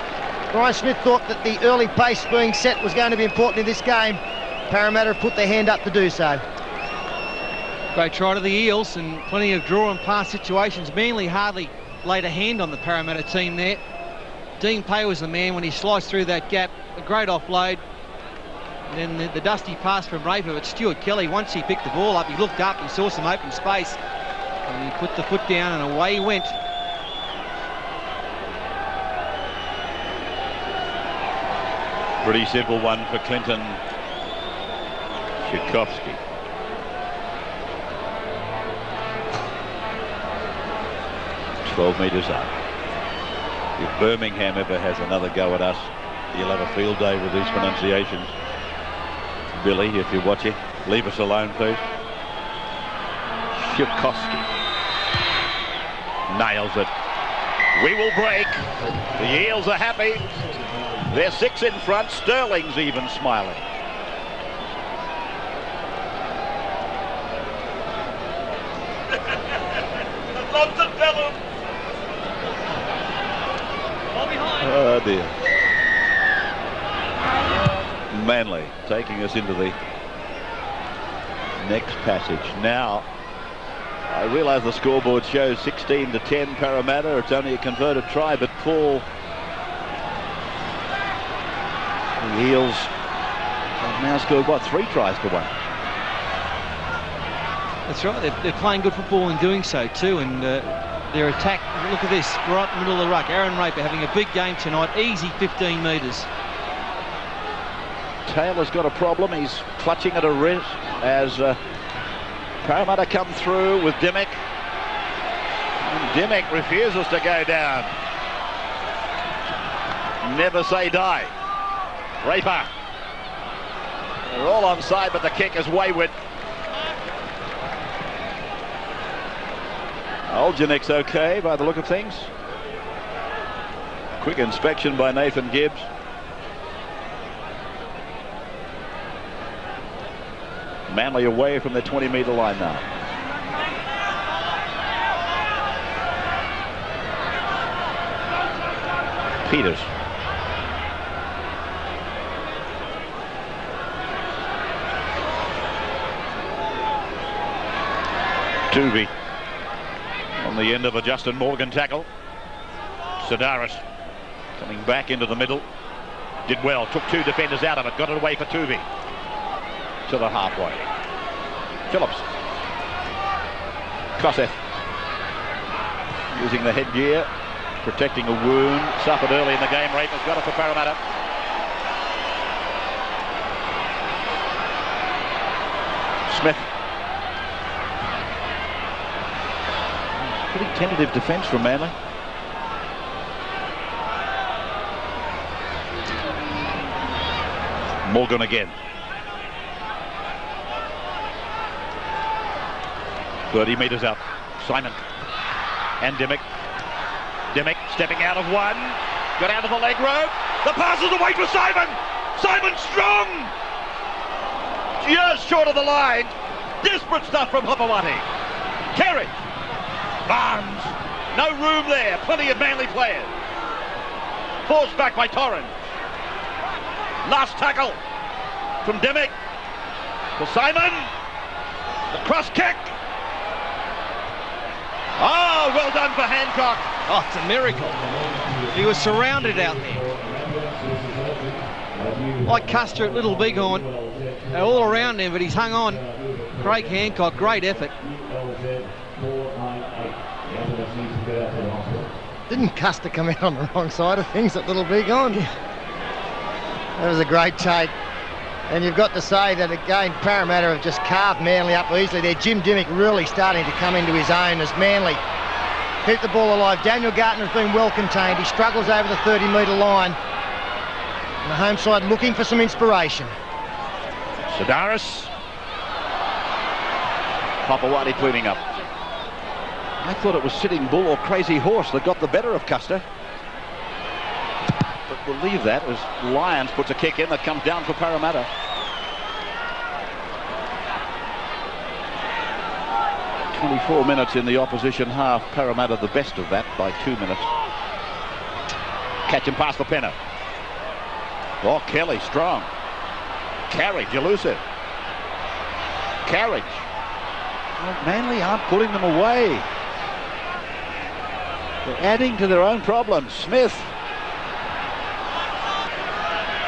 Brian Smith thought that the early pace being set was going to be important in this game, Parramatta have put their hand up to do so. Great try to the Eels and plenty of draw and pass situations. Manly hardly laid a hand on the Parramatta team there. Dean Pay was the man when he sliced through that gap. A great offload. And then the dusty pass from Raper, but Stuart Kelly, once he picked the ball up, he looked up, he saw some open space, and he put the foot down and away he went. Pretty simple one for Clinton. Tchaikovsky. "12 metres up. If Birmingham ever has another go at us, you'll have a field day with these pronunciations. Billy, if you're watching, leave us alone, please." Tchaikovsky nails it. We will break. The Eels are happy. They're 6 in front. Sterling's even smiling. Lots of fellows. Oh dear. Manly taking us into the next passage. Now I realise the scoreboard shows 16-10 Parramatta. It's only a converted try, but Paul, the Eels have now scored, what, 3 tries to 1? That's right, they're playing good football in doing so too, and their attack, look at this, right in the middle of the ruck. Aaron Raper having a big game tonight, easy 15 metres. Taylor's got a problem. He's clutching at a wrist as Parramatta come through with Dimmick. And Dimmick refuses to go down. Never say die. Raper. They're all onside, but the kick is wayward. Oljanik's okay by the look of things. Quick inspection by Nathan Gibbs. Manly away from the 20-metre line now. Peters. Tuvey on the end of a Justin Morgan tackle. Sidaris coming back into the middle. Did well, took 2 defenders out of it, got it away for Tuvey. To the halfway. Phillips. Kosef. Using the headgear, protecting a wound suffered early in the game. Raper's got it for Parramatta. Smith. Pretty tentative defence from Manly. Morgan again. 30 metres up. Simon and Dimmick. Dimmick stepping out of one. Got out of the leg rope. The pass is away for Simon. Simon strong. Just short of the line. Desperate stuff from Hopawati. Carriage. Barnes. No room there. Plenty of Manly players. Forced back by Torrens. Last tackle from Dimmick. For Simon. The cross kick. Oh, well done for Hancock. Oh, it's a miracle. He was surrounded out there. Like Custer at Little Bighorn. They're all around him, but he's hung on. Craig Hancock, great effort. Didn't Custer come out on the wrong side of things at Little Bighorn? That was a great take. And you've got to say that again, Parramatta have just carved Manly up easily there. Jim Dimmick really starting to come into his own as Manly keep the ball alive. Daniel Gartner's been well contained. He struggles over the 30-metre line. And the home side looking for some inspiration. Sidaris. Papawati cleaning up. I thought it was Sitting Bull or Crazy Horse that got the better of Custer. But we'll leave that as Lyons puts a kick in that comes down for Parramatta. "24 minutes in the opposition half. Parramatta the best of that by 2 minutes. Catch him past the Penner. Oh, Kelly strong. Carriage elusive. Carriage. Well, Manly aren't putting them away. They're adding to their own problems. Smith.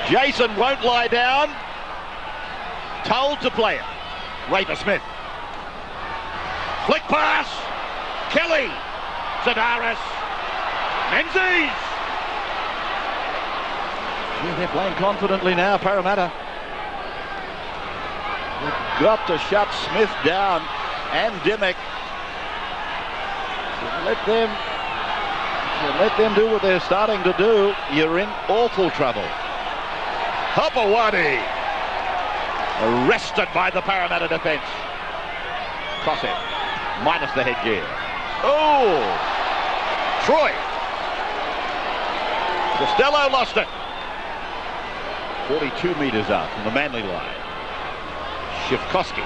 Jason won't lie down. Told to play it. Raper Smith. Flick pass. Kelly. Sidaris. Menzies. Yeah, they're playing confidently now, Parramatta. They've got to shut Smith down and Dimmick. Let them do what they're starting to do. You're in awful trouble. Hopawati arrested by the Parramatta defence. Cross it, minus the headgear. Oh, Troy. Sterlo lost it. 42 metres out from the Manly line. Shivkowski.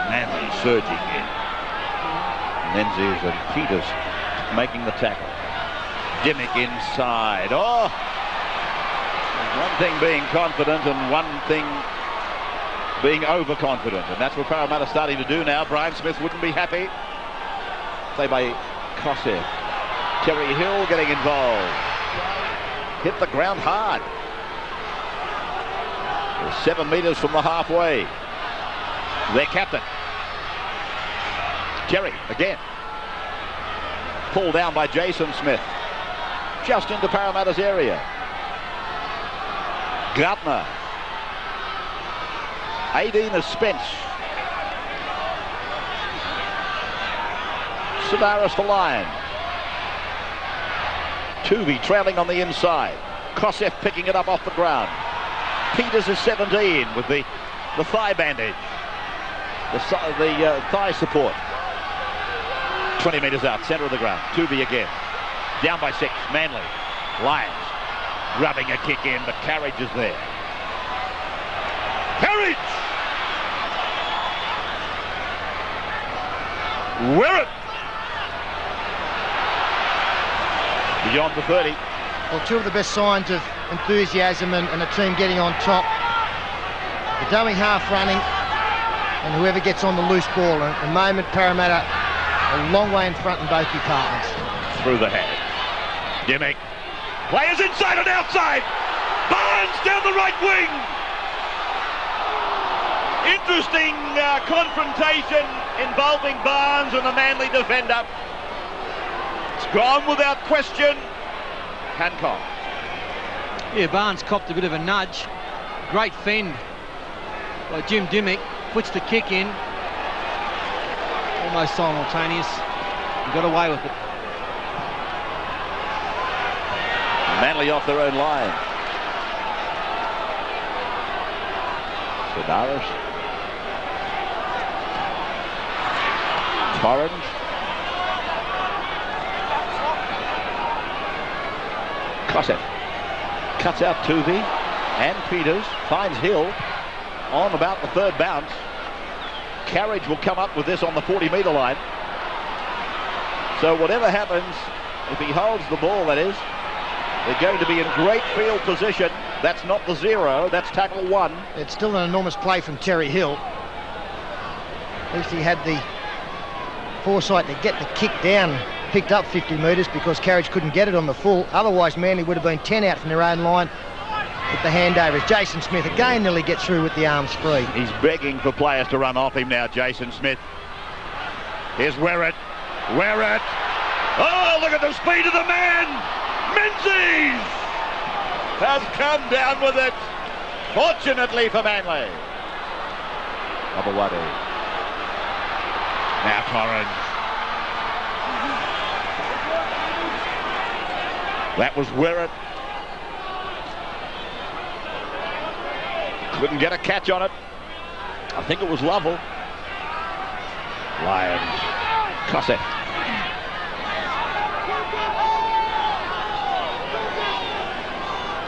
Manly surging in. Menzies and Peters making the tackle. Dimmick inside. Oh! One thing being confident and one thing being overconfident, and that's what Parramatta starting to do now. Brian Smith wouldn't be happy. Play by Kossev. Terry Hill getting involved. Hit the ground hard. 7 metres from the halfway. Their captain. Terry again. Pulled down by Jason Smith. Just into Parramatta's area. Gardner. 18 is Spence. Savaris for Lyon. Tuvey trailing on the inside. Kossev picking it up off the ground. Peters is 17 with the thigh bandage. The thigh support. 20 metres out, centre of the ground. Tuvey again. Down by 6. Manly. Lions. Rubbing a kick in, but Carriage is there. Carriage! Wirrett! Beyond the 30. Well, two of the best signs of enthusiasm and a team getting on top. The dummy half running and whoever gets on the loose ball. At the moment, Parramatta a long way in front in both departments. Through the head. Dimmick. Players inside and outside. Barnes down the right wing. Interesting confrontation involving Barnes and the Manly defender. It's gone without question. Hancock. Yeah, Barnes copped a bit of a nudge. Great fend by Jim Dimmick. Puts the kick in. Almost simultaneous. He got away with it. Manly off their own line. Savaris. Torrens. Kossev. Cuts out Tuvey and Peters. Finds Hill on about the third bounce. Carriage will come up with this on the 40-metre line. So whatever happens, if he holds the ball, that is, they're going to be in great field position. That's not the 0, that's tackle 1. It's still an enormous play from Terry Hill. At least he had the foresight to get the kick down, picked up 50 metres because Carriage couldn't get it on the full. Otherwise, Manly would have been 10 out from their own line with the handovers. Jason Smith again nearly gets through with the arms free. He's begging for players to run off him now, Jason Smith. Here's Wirrett. Wirrett. Oh, look at the speed of the man. Menzies has come down with it. Fortunately for Manly. Abawadi. Now Torrens. That was Wirrett. Couldn't get a catch on it. I think it was Lovell. Lions. Kossev.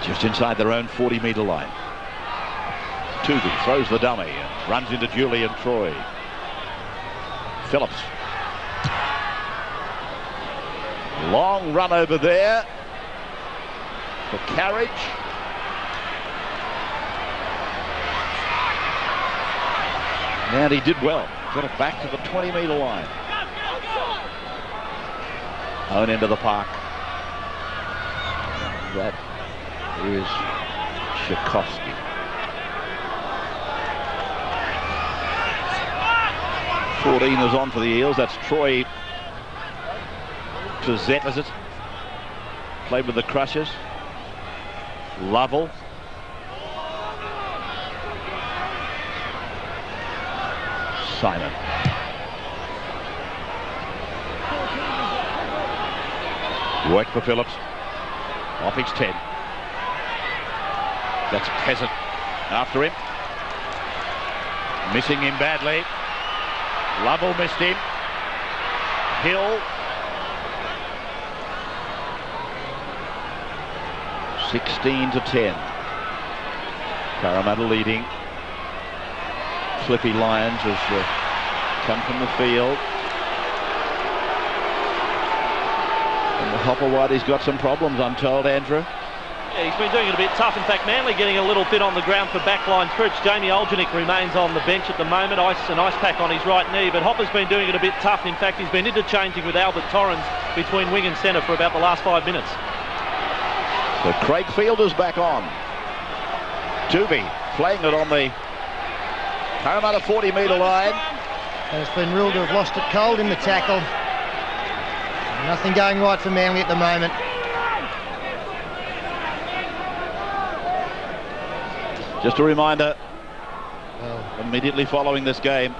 Just inside their own 40-metre line. Tuvey throws the dummy and runs into Julian Troy. Phillips. Long run over there for Carriage. And he did well. Got it back to the 20-metre line. Own end of the park. That is Tchaikovsky. .14 is on for the Eels. That's Troy Tuzet, is it? Played with the Crushers. Lovell. Simon. Work for Phillips. Off his 10. That's Peasant after him. Missing him badly. Lovell missed him. Hill. 16-10. Parramatta leading. Flippy Lions has come from the field. And the Hopper Whitey's got some problems, I'm told, Andrew. Yeah, he's been doing it a bit tough. In fact, Manly getting a little bit on the ground for backline stretch. Jamie Olgenick remains on the bench at the moment. An ice pack on his right knee, but Hopper's been doing it a bit tough. In fact, he's been interchanging with Albert Torrens between wing and centre for about the last 5 minutes. So Craig Fielder's back on. Doobie playing it on the Parramatta 40-metre line. And it's been ruled to have lost it cold in the tackle. Nothing going right for Manly at the moment. Just a reminder, immediately following this game,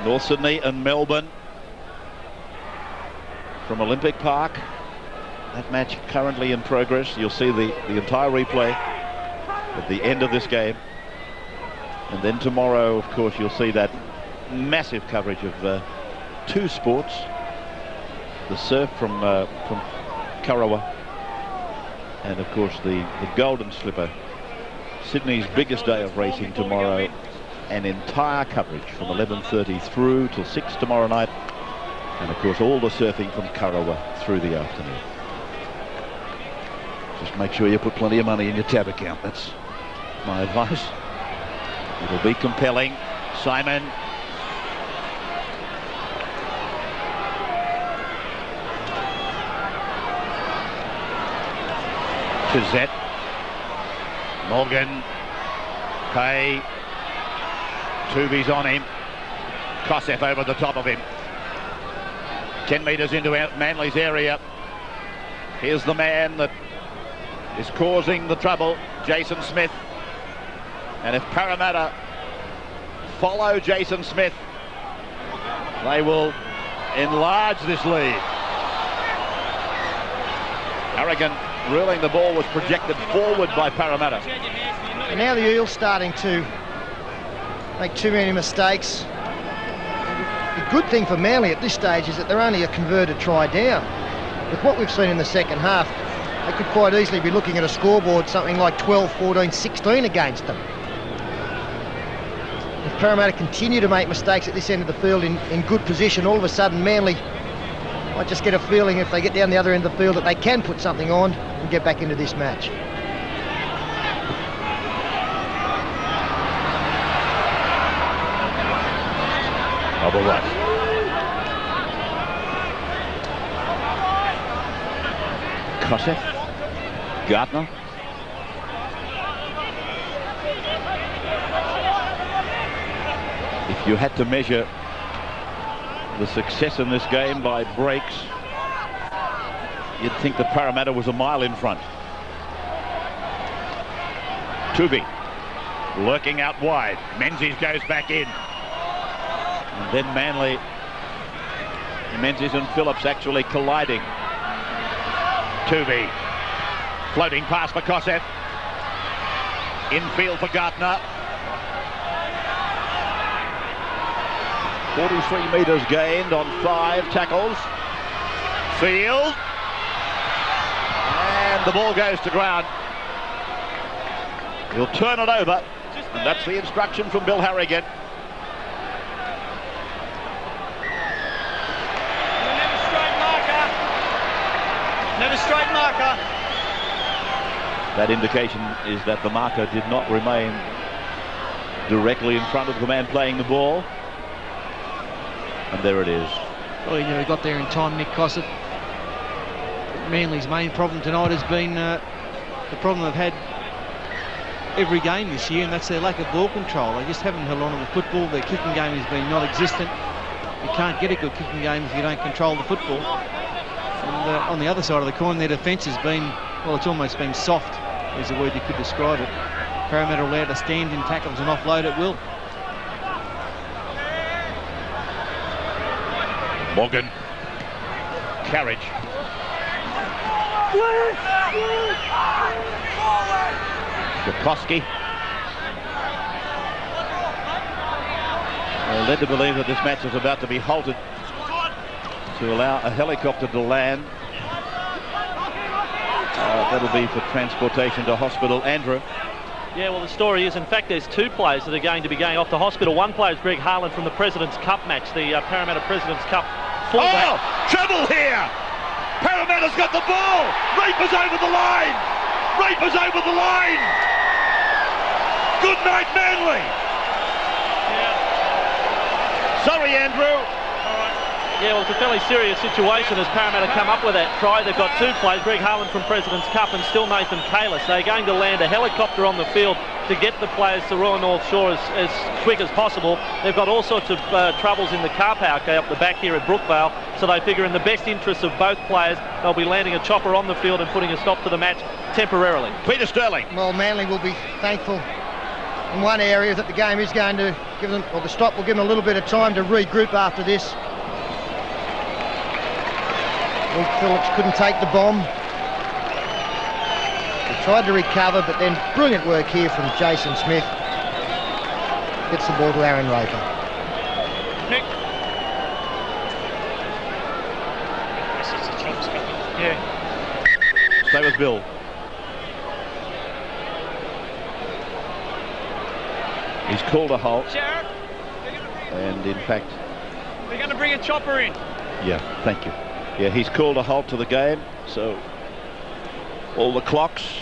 North Sydney and Melbourne from Olympic Park. That match currently in progress. You'll see the entire replay at the end of this game. And then tomorrow, of course, you'll see that massive coverage of two sports. The surf from Kurrawa, and of course the Golden Slipper. Sydney's biggest day of racing tomorrow, and entire coverage from 11:30 through till 6 tomorrow night, and of course all the surfing from Kurrawa through the afternoon. Just make sure you put plenty of money in your tab account. That's my advice. It'll be compelling. Simon. Chizette. Morgan. Kay. Tubby's on him. Kosef over the top of him. 10 metres into Manly's area. Here's the man that is causing the trouble, Jason Smith. And if Parramatta follow Jason Smith, they will enlarge this lead. Harrigan ruling the ball was projected forward by Parramatta. And now the Eels starting to make too many mistakes. The good thing for Manly at this stage is that they're only a converted try down. With what we've seen in the second half, they could quite easily be looking at a scoreboard something like 12, 14, 16 against them. If Parramatta continue to make mistakes at this end of the field in good position, all of a sudden Manly might just get a feeling if they get down the other end of the field that they can put something on and get back into this match. Double right. Kosef. Gardner. If you had to measure the success in this game by breaks, you'd think that Parramatta was a mile in front. Tubby lurking out wide. Menzies goes back in. And then Manly, Menzies and Phillips actually colliding. Tubby floating pass for Kosef. Infield for Gardner. 43 metres gained on 5 tackles. Field. And the ball goes to ground. He'll turn it over. And that's the instruction from Bill Harrigan. Never straight marker. That indication is that the marker did not remain directly in front of the man playing the ball. And there it is. Well, he got there in time, Nick Kosef. Manly's main problem tonight has been the problem they've had every game this year, and that's their lack of ball control. They just haven't held on to the football. Their kicking game has been non-existent. You can't get a good kicking game if you don't control the football. And on the other side of the coin, their defence has been, well, it's almost been soft, is the word you could describe it. Parramatta allowed to stand in tackles and offload at will. Morgan. Carriage. Sikorsky. Led to believe that this match is about to be halted to allow a helicopter to land. That'll be for transportation to hospital. Andrew. Yeah, well, the story is, in fact, there's 2 players that are going to be going off to hospital. One player is Greg Harlan from the President's Cup match, the Parramatta President's Cup fullback. Oh, trouble here! Parramatta's got the ball. Raper's over the line. Raper's over the line. Good night, Manly. Sorry, Andrew. Yeah, well, it's a fairly serious situation as Parramatta come up with that try. They've got two players, Greg Harlan from President's Cup and still Nathan Kalis. They're going to land a helicopter on the field to get the players to Royal North Shore as quick as possible. They've got all sorts of troubles in the car park up the back here at Brookvale, so they figure in the best interests of both players, they'll be landing a chopper on the field and putting a stop to the match temporarily. Peter Sterling. Well, Manly will be thankful in one area that the game is going to give them, or the stop will give them a little bit of time to regroup after this. Phillips couldn't take the bomb. He tried to recover, but then brilliant work here from Jason Smith. Gets the ball to Aaron Raper. Nick. Yeah. Stay with Bill. He's called a halt. And in fact... They're going to bring a chopper in. Yeah, thank you. Yeah, he's called a halt to the game, so all the clocks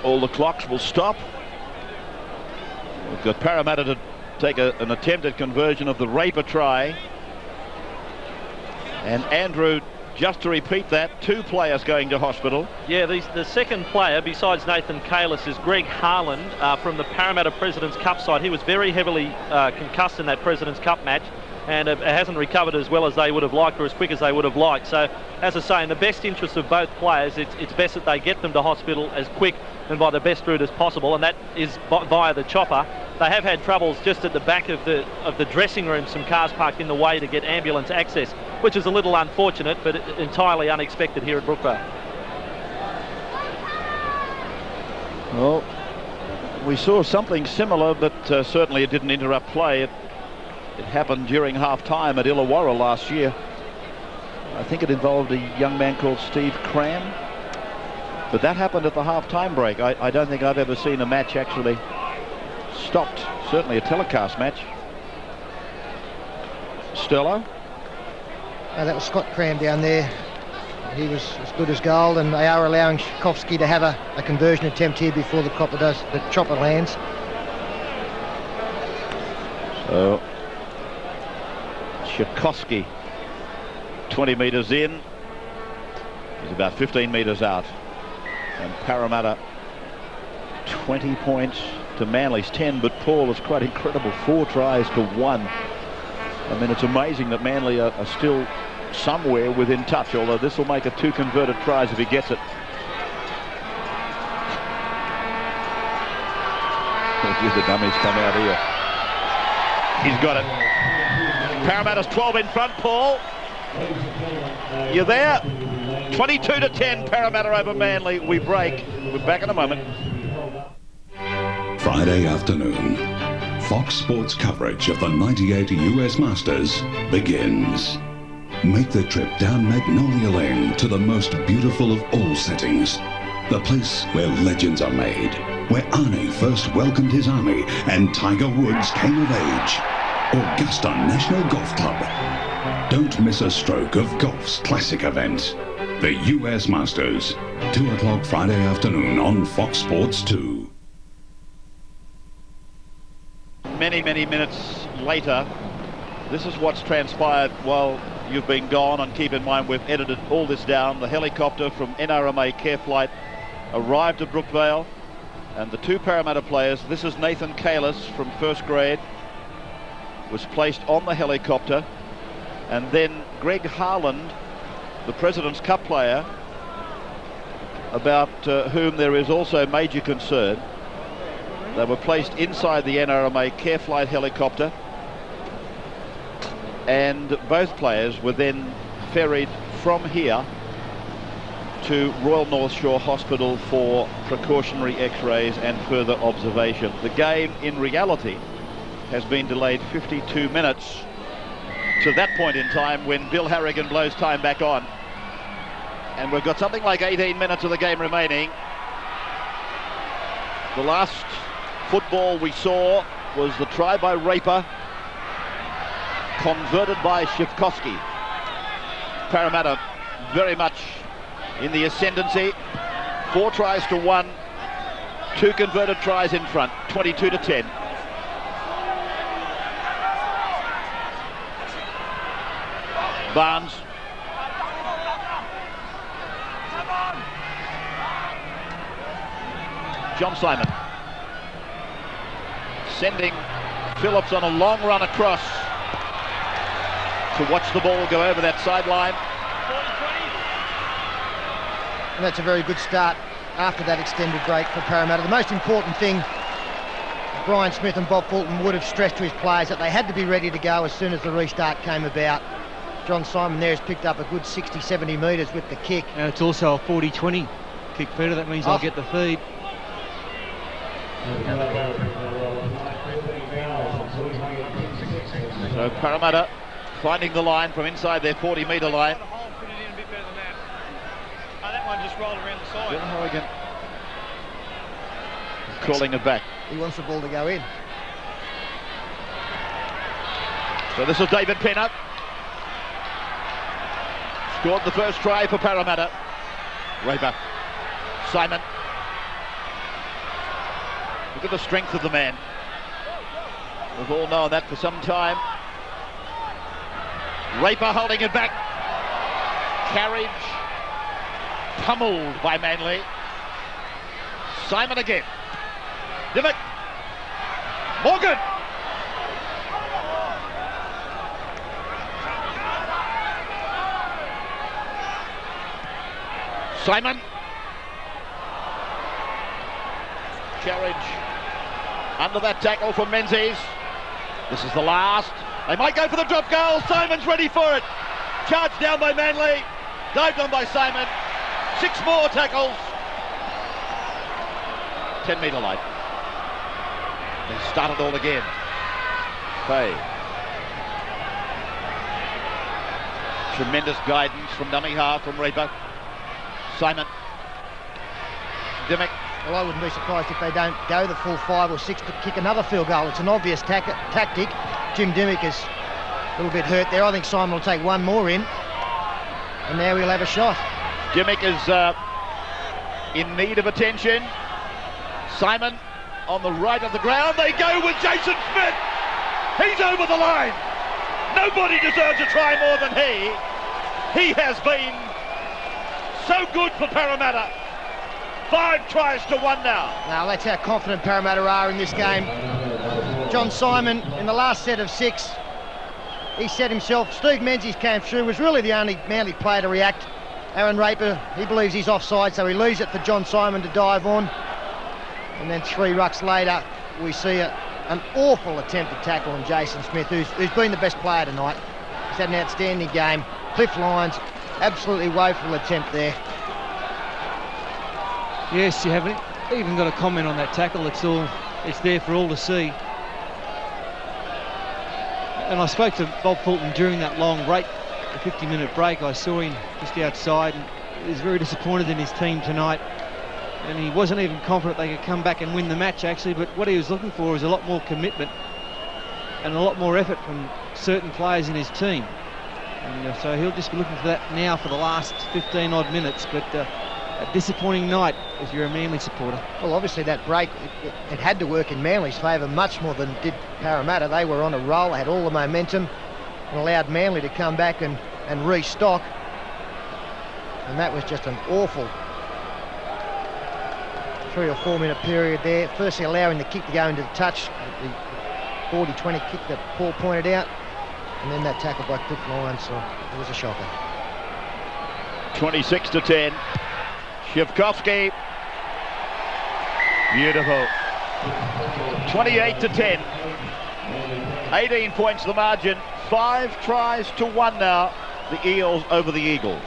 will stop. We've got Parramatta to take an attempted conversion of the Raper try. And Andrew, just to repeat that, two players going to hospital. Yeah, the second player, besides Nathan Kalis, is Greg Harlan from the Parramatta President's Cup side. He was very heavily concussed in that President's Cup match, and it hasn't recovered as well as they would have liked or as quick as they would have liked. So, as I say, in the best interest of both players, it's best that they get them to hospital as quick and by the best route as possible, and that is via the chopper. They have had troubles just at the back of the dressing room, some cars parked in the way to get ambulance access, which is a little unfortunate, but entirely unexpected here at Brookvale. Well, we saw something similar, but certainly it didn't interrupt play. It happened during half-time at Illawarra last year. I think it involved a young man called Steve Cram. But that happened at the half-time break. I don't think I've ever seen a match actually stopped. Certainly a telecast match. Sterlo? That was Scott Cram down there. He was as good as gold, and they are allowing Tchaikovsky to have a conversion attempt here before the chopper lands. So Tchaikovsky 20 metres in. He's about 15 metres out. And Parramatta 20 points to Manly's 10, but Paul is quite incredible. 4 tries to 1. I mean, it's amazing that Manly are still somewhere within touch, although this will make it 2 converted tries if he gets it. The dummies come out here. He's got it. Parramatta's 12 in front, Paul. You there? 22-10, Parramatta over Manly. We break. We're back in a moment. Friday afternoon, Fox Sports coverage of the 98 US Masters begins. Make the trip down Magnolia Lane to the most beautiful of all settings. The place where legends are made, where Arnie first welcomed his army and Tiger Woods came of age. Augusta National Golf Club. Don't miss a stroke of golf's classic event. The US Masters, 2 o'clock Friday afternoon on Fox Sports 2. Many minutes later, this is what's transpired while you've been gone, and keep in mind we've edited all this down. The helicopter from NRMA Care Flight arrived at Brookvale, and the 2 Parramatta players, this is Nathan Kalis from first grade, was placed on the helicopter, and then Greg Harlan, the President's Cup player, about whom there is also major concern. They were placed inside the NRMA Care Flight helicopter, and both players were then ferried from here to Royal North Shore Hospital for precautionary x-rays and further observation. The game in reality has been delayed 52 minutes to that point in time when Bill Harrigan blows time back on, and we've got something like 18 minutes of the game remaining. The last football we saw was the try by Raper, converted by Tchaikovsky. Parramatta very much in the ascendancy. 4 tries to 1, 2 converted tries in front, 22-10. Barnes. John Simon. Sending Phillips on a long run across to watch the ball go over that sideline. And that's a very good start after that extended break for Parramatta. The most important thing, Brian Smith and Bob Fulton would have stressed to his players that they had to be ready to go as soon as the restart came about. John Simon there has picked up a good 60-70 metres with the kick. And it's also a 40-20 kick, Peter. That means I'll get the feed. So Parramatta finding the line from inside their 40-metre line. That one just rolled around the side. Bill Harrigan calling it back. He wants the ball to go in. So this is David Penner. Scored the first try for Parramatta. Raper. Simon. Look at the strength of the man. We've all known that for some time. Raper holding it back. Carriage. Pummeled by Manly. Simon again. Dimmock. Morgan. Simon. Carriage under that tackle from Menzies. This is the last. They might go for the drop goal. Simon's ready for it. Charged down by Manly. Dived on by Simon. 6 more tackles. 10-metre line. They start it all again. Fay. Tremendous guidance from dummy half from Raper. Simon. Dimmock. Well, I wouldn't be surprised if they don't go the full 5 or 6 to kick another field goal. It's an obvious tactic. Jim Dimmock is a little bit hurt there. I think Simon will take 1 more in. And now he'll have a shot. Dimmock is in need of attention. Simon on the right of the ground. They go with Jason Smith. He's over the line. Nobody deserves a try more than he. He has been so good for Parramatta. 5 tries to 1 now. Now that's how confident Parramatta are in this game. John Simon in the last set of 6. He set himself. Steve Menzies came through, was really the only Manly player to react. Aaron Raper, he believes he's offside, so he leaves it for John Simon to dive on. And then 3 rucks later, we see an awful attempted tackle on Jason Smith, who's been the best player tonight. He's had an outstanding game. Cliff Lyons, absolutely woeful attempt there. Yes, you haven't even got a comment on that tackle. It's there for all to see. And I spoke to Bob Fulton during that long break, the 50-minute break. I saw him just outside, and he was very disappointed in his team tonight. And he wasn't even confident they could come back and win the match, actually. But what he was looking for was a lot more commitment and a lot more effort from certain players in his team. And so he'll just be looking for that now for the last 15-odd minutes. But a disappointing night if you're a Manly supporter. Well, obviously that break, it had to work in Manly's favour much more than did Parramatta. They were on a roll, they had all the momentum and allowed Manly to come back and restock. And that was just an awful 3 or 4 minute period there. Firstly allowing the kick to go into the touch, the 40-20 kick that Paul pointed out, and then that tackle by Cliff Lyons, so it was a shocker. 26-10. Shivkovsky. Beautiful. 28-10. 18 points the margin. 5 tries to 1 now. The Eels over the Eagles.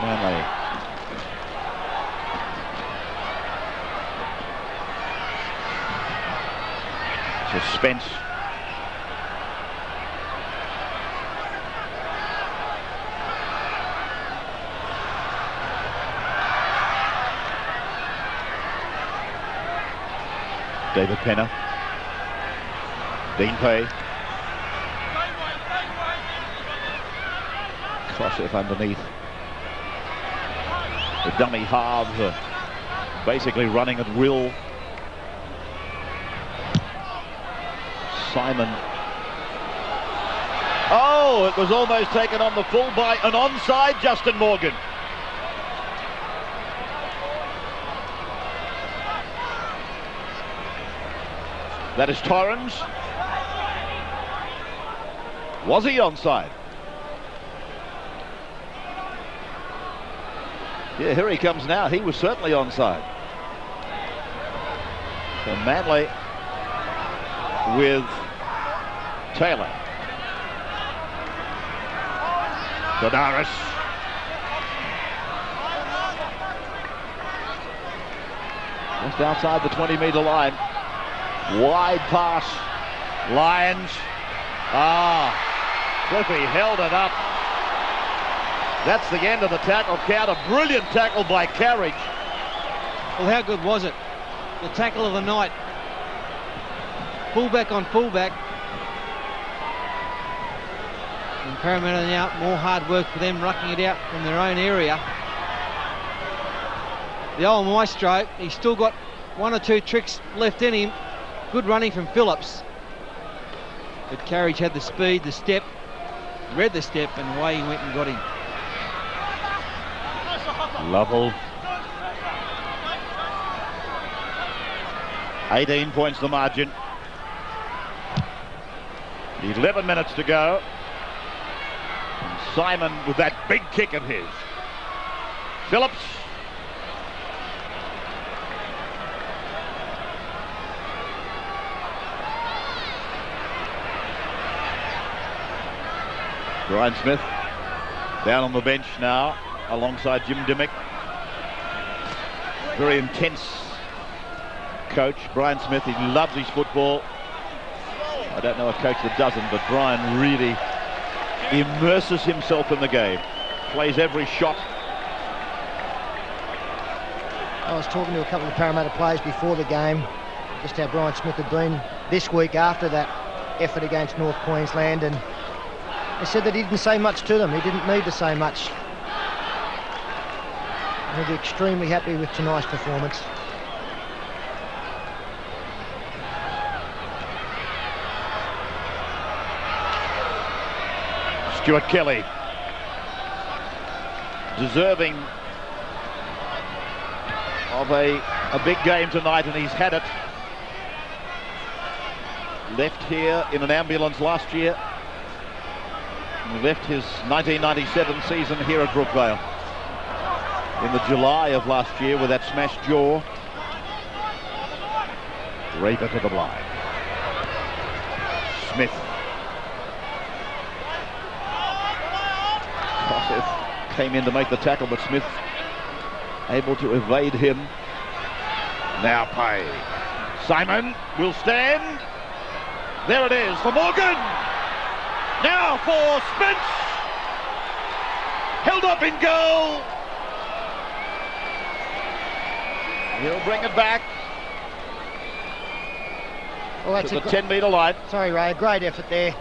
Manly. Suspense. David Penner. Dean Pay. Kosef underneath. The dummy halves basically running at will. Simon. Oh, it was almost taken on the full by an onside Justin Morgan. That is Torrens. Was he onside? Yeah, here he comes now. He was certainly onside. So Manly with Taylor. Godaris. Just outside the 20-metre line. Wide pass. Lions. Cliffy held it up. That's the end of the tackle count. A brilliant tackle by Carriage. Well, how good was it? The tackle of the night. Fullback on fullback. And Parramatta now, more hard work for them, rucking it out from their own area. The old maestro, he's still got one or two tricks left in him. Good running from Phillips. But Carriage had the speed, the step, read the step, and away he went and got him. Lovell. 18 points the margin. 11 minutes to go. And Simon with that big kick of his. Phillips. Brian Smith down on the bench now alongside Jim Dimmick. Very intense coach, Brian Smith. He loves his football. I don't know a coach that doesn't, but Brian really immerses himself in the game. Plays every shot. I was talking to a couple of Parramatta players before the game, just how Brian Smith had been this week after that effort against North Queensland, and they said that he didn't say much to them. He didn't need to say much. He'll be extremely happy with tonight's performance. Stuart Kelly. Deserving of a big game tonight, and he's had it. Left here in an ambulance last year. He left his 1997 season here at Brookvale in the July of last year with that smashed jaw. Raper to the blind. Smith. Kosef came in to make the tackle, but Smith able to evade him. Now Pay. Simon will stand. There it is for Morgan. Now for Spence. Held up in goal. He'll bring it back. Well, that's to the 10-metre line. Sorry, Ray, a great effort there.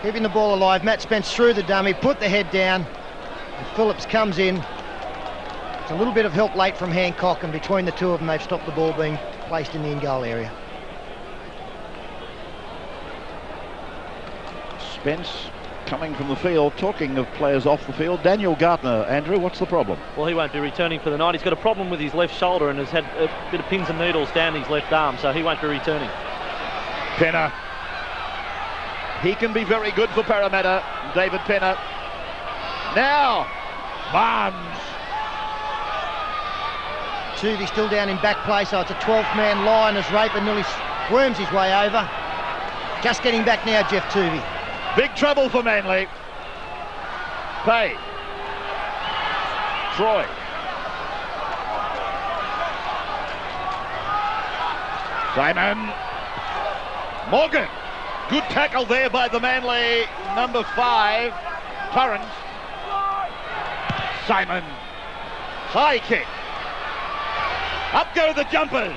Keeping the ball alive. Matt Spence threw the dummy, put the head down, and Phillips comes in. It's a little bit of help late from Hancock, and between the two of them, they've stopped the ball being placed in the in-goal area. Spence coming from the field. Talking of players off the field, Daniel Gardner. Andrew, what's the problem? Well, he won't be returning for the night. He's got a problem with his left shoulder and has had a bit of pins and needles down his left arm, so he won't be returning. Penner. He can be very good for Parramatta. David Penner. Now, Barnes. Tuvey still down in back play, so it's a 12-man line as Raper nearly worms his way over. Just getting back now, Jeff Tuvey. Big trouble for Manly. Pay. Troy. Simon. Morgan. Good tackle there by the Manly number 5. Torrens. Simon. High kick. Up go the jumpers.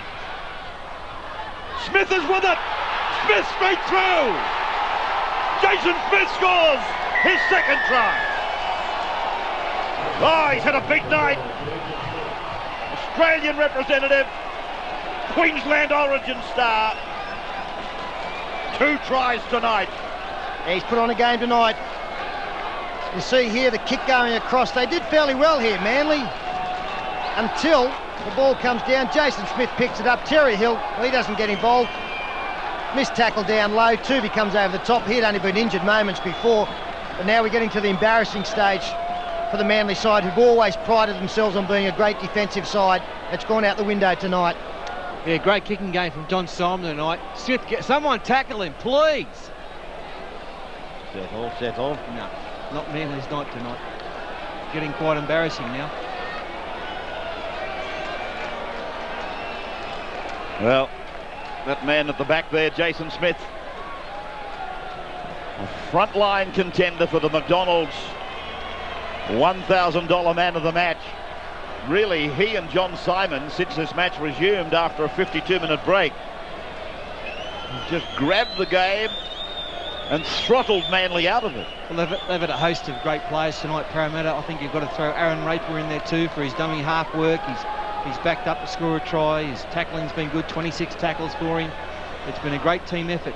Smith is with it. Smith straight through. Jason Smith scores his second try. Oh, he's had a big night. Australian representative, Queensland origin star. 2 tries tonight. He's put on a game tonight. You see here the kick going across. They did fairly well here, Manly, until the ball comes down. Jason Smith picks it up. Terry Hill, well, he doesn't get involved. Missed tackle down low. Tooby comes over the top. He'd only been injured moments before, but now we're getting to the embarrassing stage for the Manly side, who've always prided themselves on being a great defensive side. It's gone out the window tonight. Yeah, great kicking game from John Simon tonight. Smith, someone tackle him, please. Settle. No, not Manly's night tonight. Getting quite embarrassing now. Well, that man at the back there, Jason Smith, a frontline contender for the McDonald's $1,000 man of the match. Really, he and John Simon, since this match resumed after a 52-minute break, just grabbed the game and throttled Manly out of it. Well, they've had a host of great players tonight, Parramatta. I think you've got to throw Aaron Raper in there too for his dummy half work. He's backed up to score a try. His tackling's been good, 26 tackles for him. It's been a great team effort.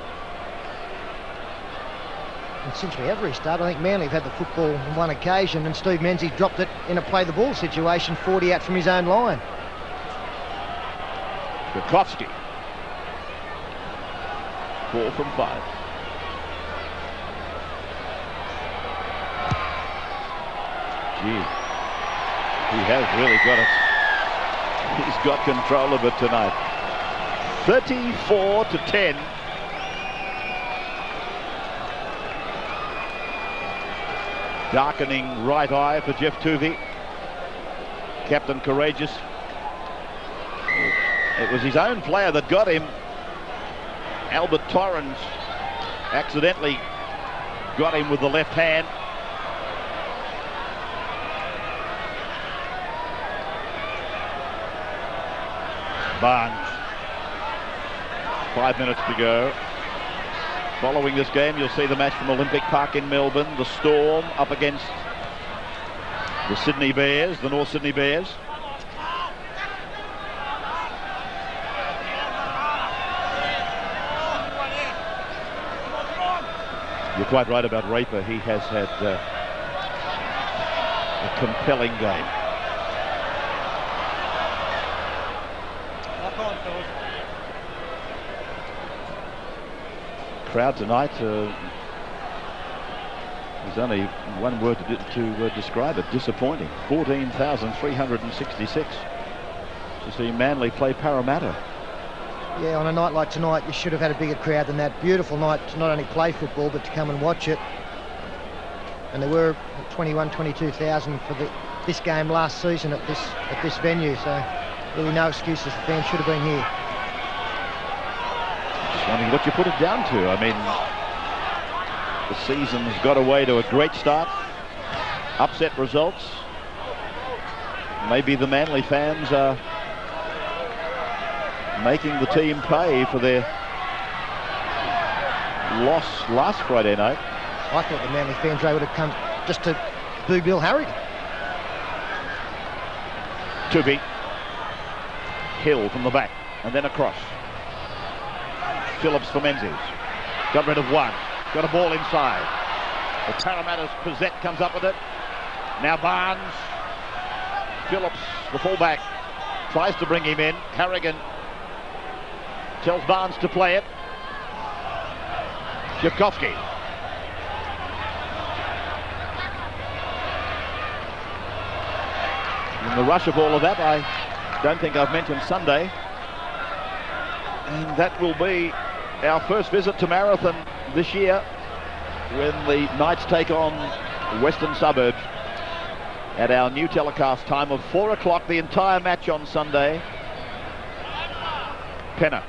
And since we have restarted, I think Manly have had the football on one occasion, and Steve Menzies dropped it in a play the ball situation, 40 out from his own line. Bukowski. 4 from 5. Gee, he has really got it. He's got control of it tonight. 34-10. Darkening right eye for Jeff Tuvey. Captain Courageous. It was his own player that got him. Albert Torrens accidentally got him with the left hand. Barnes. 5 minutes to go. Following this game, you'll see the match from Olympic Park in Melbourne. The Storm up against the Sydney Bears, the North Sydney Bears. You're quite right about Raper. He has had a compelling game. Crowd tonight, there's only one word to describe it: disappointing. 14,366 to see Manly play Parramatta. Yeah, on a night like tonight, you should have had a bigger crowd than that. Beautiful night to not only play football, but to come and watch it. And there were 22,000 for this game last season at this venue, so really no excuses. The fans should have been here. Just wondering what you put it down to. I mean, the season's got away to a great start. Upset results. Maybe the Manly fans are making the team pay for their loss last Friday night. I thought the Manly fans would have come just to boo Bill Harrigan. Tooby. Hill from the back, and then across. Phillips for Menzies. Got rid of one. Got a ball inside. The Parramatta's Pizzette comes up with it. Now Barnes. Phillips, the fullback, tries to bring him in. Harrigan tells Barnes to play it. Bukowski. In the rush of all of that, I don't think I've mentioned Sunday. And that will be our first visit to Marathon this year, when the Knights take on Western Suburbs at our new telecast time of 4 o'clock, the entire match on Sunday. Penner.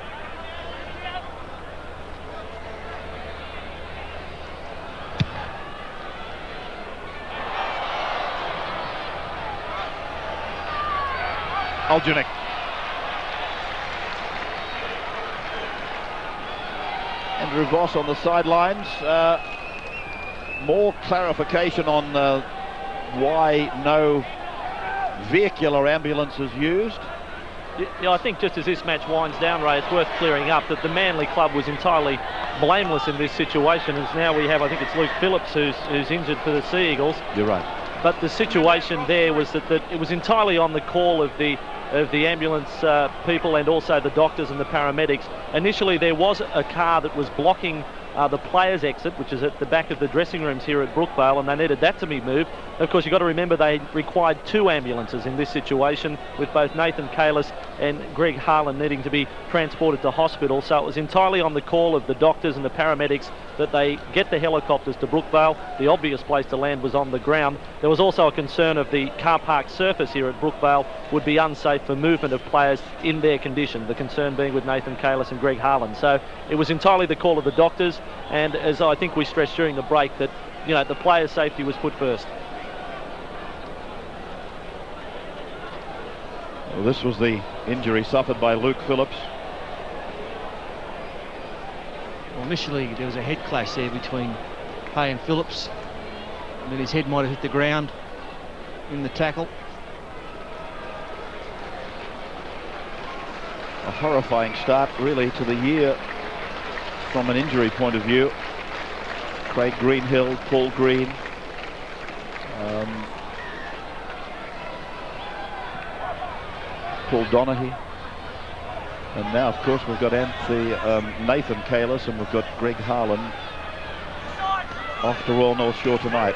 Aljunik. Andrew Voss on the sidelines. More clarification on why no vehicular ambulance is used. Yeah, I think just as this match winds down, Ray, it's worth clearing up that the Manly club was entirely blameless in this situation, as now we have, I think it's Luke Phillips who's injured for the Sea Eagles. You're right. But the situation there was that it was entirely on the call of the ambulance people and also the doctors and the paramedics. Initially there was a car that was blocking the players' exit, which is at the back of the dressing rooms here at Brookvale, and they needed that to be moved. Of course, you've got to remember they required 2 ambulances in this situation, with both Nathan Kalis and Greg Harlan needing to be transported to hospital. So it was entirely on the call of the doctors and the paramedics that they get the helicopters to Brookvale. The obvious place to land was on the ground. There was also a concern of the car park surface here at Brookvale would be unsafe for movement of players in their condition, the concern being with Nathan Kalis and Greg Harlan. So it was entirely the call of the doctors, and as I think we stressed during the break, that the players' safety was put first. Well, this was the injury suffered by Luke Phillips. Well, initially there was a head clash there between Hay and Phillips, and then his head might have hit the ground in the tackle. A horrifying start really to the year from an injury point of view. Craig Greenhill, Paul Green, Paul Donaghy, and now of course we've got Nathan Kalis, and we've got Greg Harlan off to Royal North Shore tonight.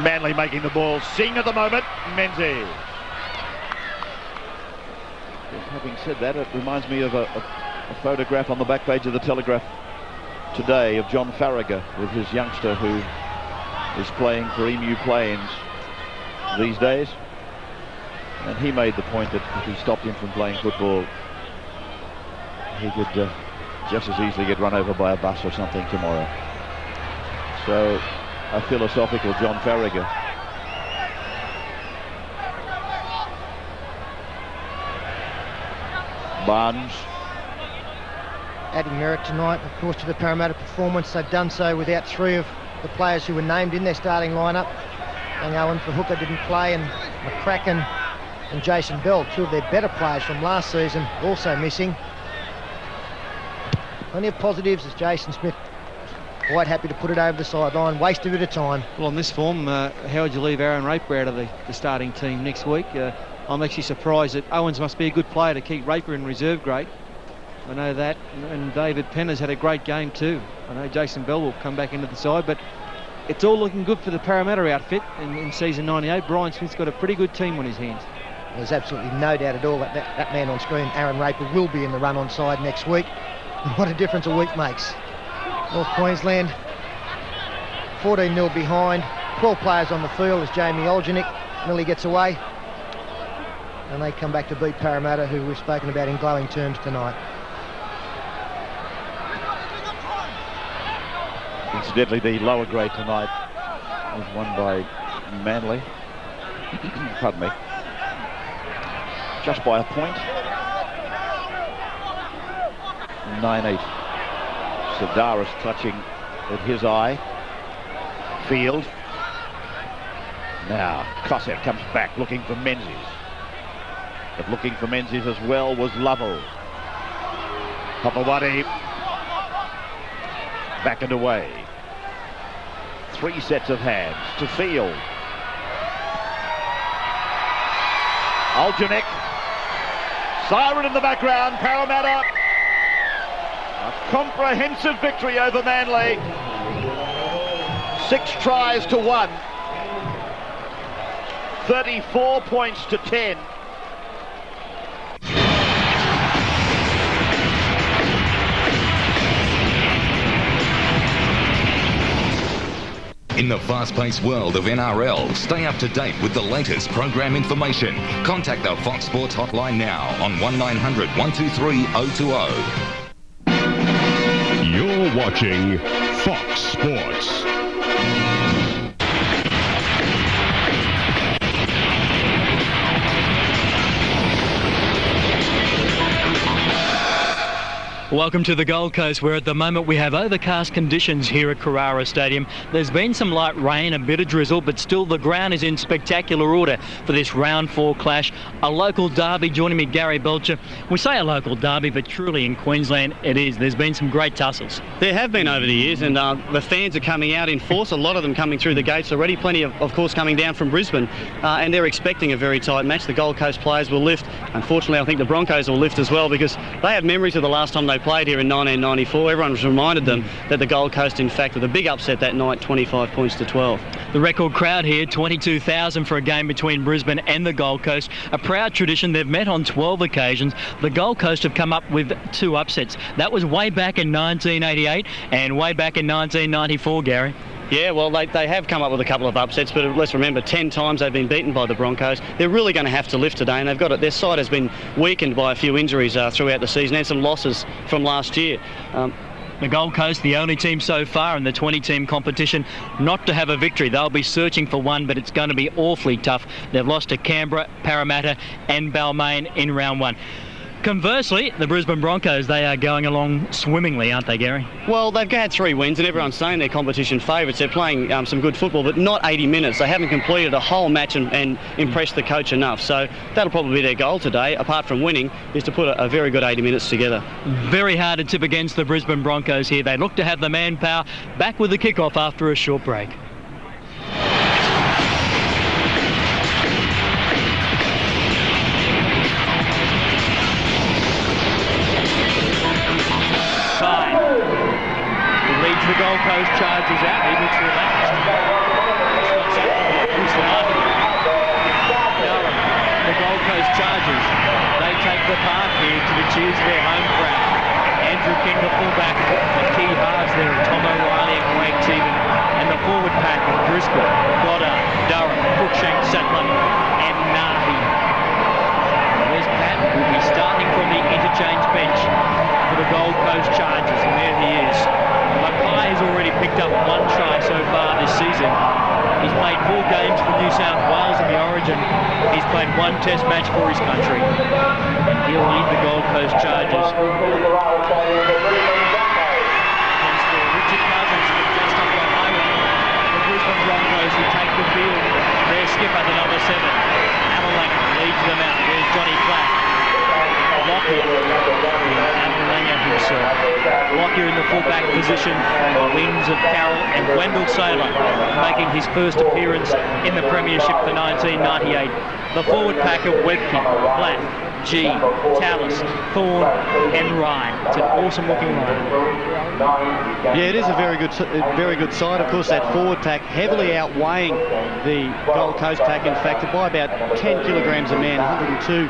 Manly making the ball sing at the moment. Menzies. Just having said that, it reminds me of a photograph on the back page of the Telegraph today of John Farragher with his youngster who is playing for Emu Plains these days, and he made the point that if he stopped him from playing football, he could just as easily get run over by a bus or something tomorrow. So a philosophical John Farragher. Barnes. Adding merit tonight, of course, to the Parramatta performance. They've done so without 3 of the players who were named in their starting lineup. Young Owen for hooker didn't play, and McCracken and Jason Bell, 2 of their better players from last season, also missing. Plenty of positives as Jason Smith quite happy to put it over the sideline, waste a bit of time. Well, on this form, how would you leave Aaron Raper out of the starting team next week? I'm actually surprised that Owens must be a good player to keep Raper in reserve grade. I know that, and David Penner's had a great game too. I know Jason Bell will come back into the side, but it's all looking good for the Parramatta outfit in season 98. Brian Smith's got a pretty good team on his hands. There's absolutely no doubt at all that that man on screen, Aaron Raper, will be in the run-on side next week. And what a difference a week makes. North Queensland 14-0 behind, 12 players on the field as Jamie Olginek nearly gets away, and they come back to beat Parramatta, who we've spoken about in glowing terms tonight. Incidentally, the lower grade tonight was won by Manly. Pardon me. Just by a point. 9-8. Sedaris clutching at his eye. Field. Now Cossack comes back looking for Menzies. But looking for Menzies as well was Lovell. Papawati. Back and away. 3 sets of hands to Field. Olginek. Siren in the background. Parramatta. A comprehensive victory over Manly. 6 tries to 1. 34 points to 10. In the fast-paced world of NRL, stay up to date with the latest program information. Contact the Fox Sports hotline now on 1900 123 020. You're watching Fox Sports. Welcome to the Gold Coast, where at the moment we have overcast conditions here at Carrara Stadium. There's been some light rain, a bit of drizzle, but still the ground is in spectacular order for this round 4 clash. A local derby. Joining me, Gary Belcher. We say a local derby, but truly in Queensland it is. There's been some great tussles. There have been over the years, and the fans are coming out in force. A lot of them coming through the gates already. Plenty of course, coming down from Brisbane, and they're expecting a very tight match. The Gold Coast players will lift. Unfortunately, I think the Broncos will lift as well, because they have memories of the last time they played here in 1994. Everyone's reminded them that the Gold Coast, in fact, with a big upset that night, 25 points to 12. The record crowd here, 22,000 for a game between Brisbane and the Gold Coast. A proud tradition. They've met on 12 occasions. The Gold Coast have come up with 2 upsets. That was way back in 1988 and way back in 1994, Gary. Yeah, well, they have come up with a couple of upsets, but let's remember, 10 times they've been beaten by the Broncos. They're really going to have to lift today, and they've got it. Their side has been weakened by a few injuries throughout the season and some losses from last year. The Gold Coast, the only team so far in the 20-team competition not to have a victory. They'll be searching for one, but it's going to be awfully tough. They've lost to Canberra, Parramatta and Balmain in round 1. Conversely, the Brisbane Broncos, they are going along swimmingly, aren't they, Gary? Well, they've had 3 wins, and everyone's saying they're competition favourites. They're playing some good football, but not 80 minutes. They haven't completed a whole match and impressed the coach enough. So that'll probably be their goal today, apart from winning, is to put a very good 80 minutes together. Very hard to tip against the Brisbane Broncos here. They look to have the manpower. Back with the kickoff after a short break. The Gold Coast charges out. He looks relaxed. The Gold Coast charges. They take the park here to the cheers of their home crowd. Andrew King, the fullback, the key halves there of Tom O'Reilly and Craig Teegan, and the forward pack of Driscoll, Goddard, Durham, Cruikshank, Sattler, and Nahi. Where's Pat? Will be starting from the interchange bench for the Gold Coast Chargers, and there he is. Mackay has already picked up 1 try so far this season. He's played 4 games for New South Wales in the Origin. He's played 1 test match for his country. And he'll lead the Gold Coast Chargers. Richard Cousins just up the highway. The Brisbane Broncos who take the field. Their skipper, the number 7. Amalanga leads them out. There's Johnny Flack. Lockyer, Amalanga himself. Lockyer in the fullback position, the wings of Carroll and Wendell Saylor making his first appearance in the Premiership for 1998. The forward pack of Webke, Black, G, Tallis, Thorne and Ryan. It's an awesome looking line. Yeah, it is a very good side. Of course, that forward pack heavily outweighing the Gold Coast pack, in fact, by about 10 kilograms a man, 102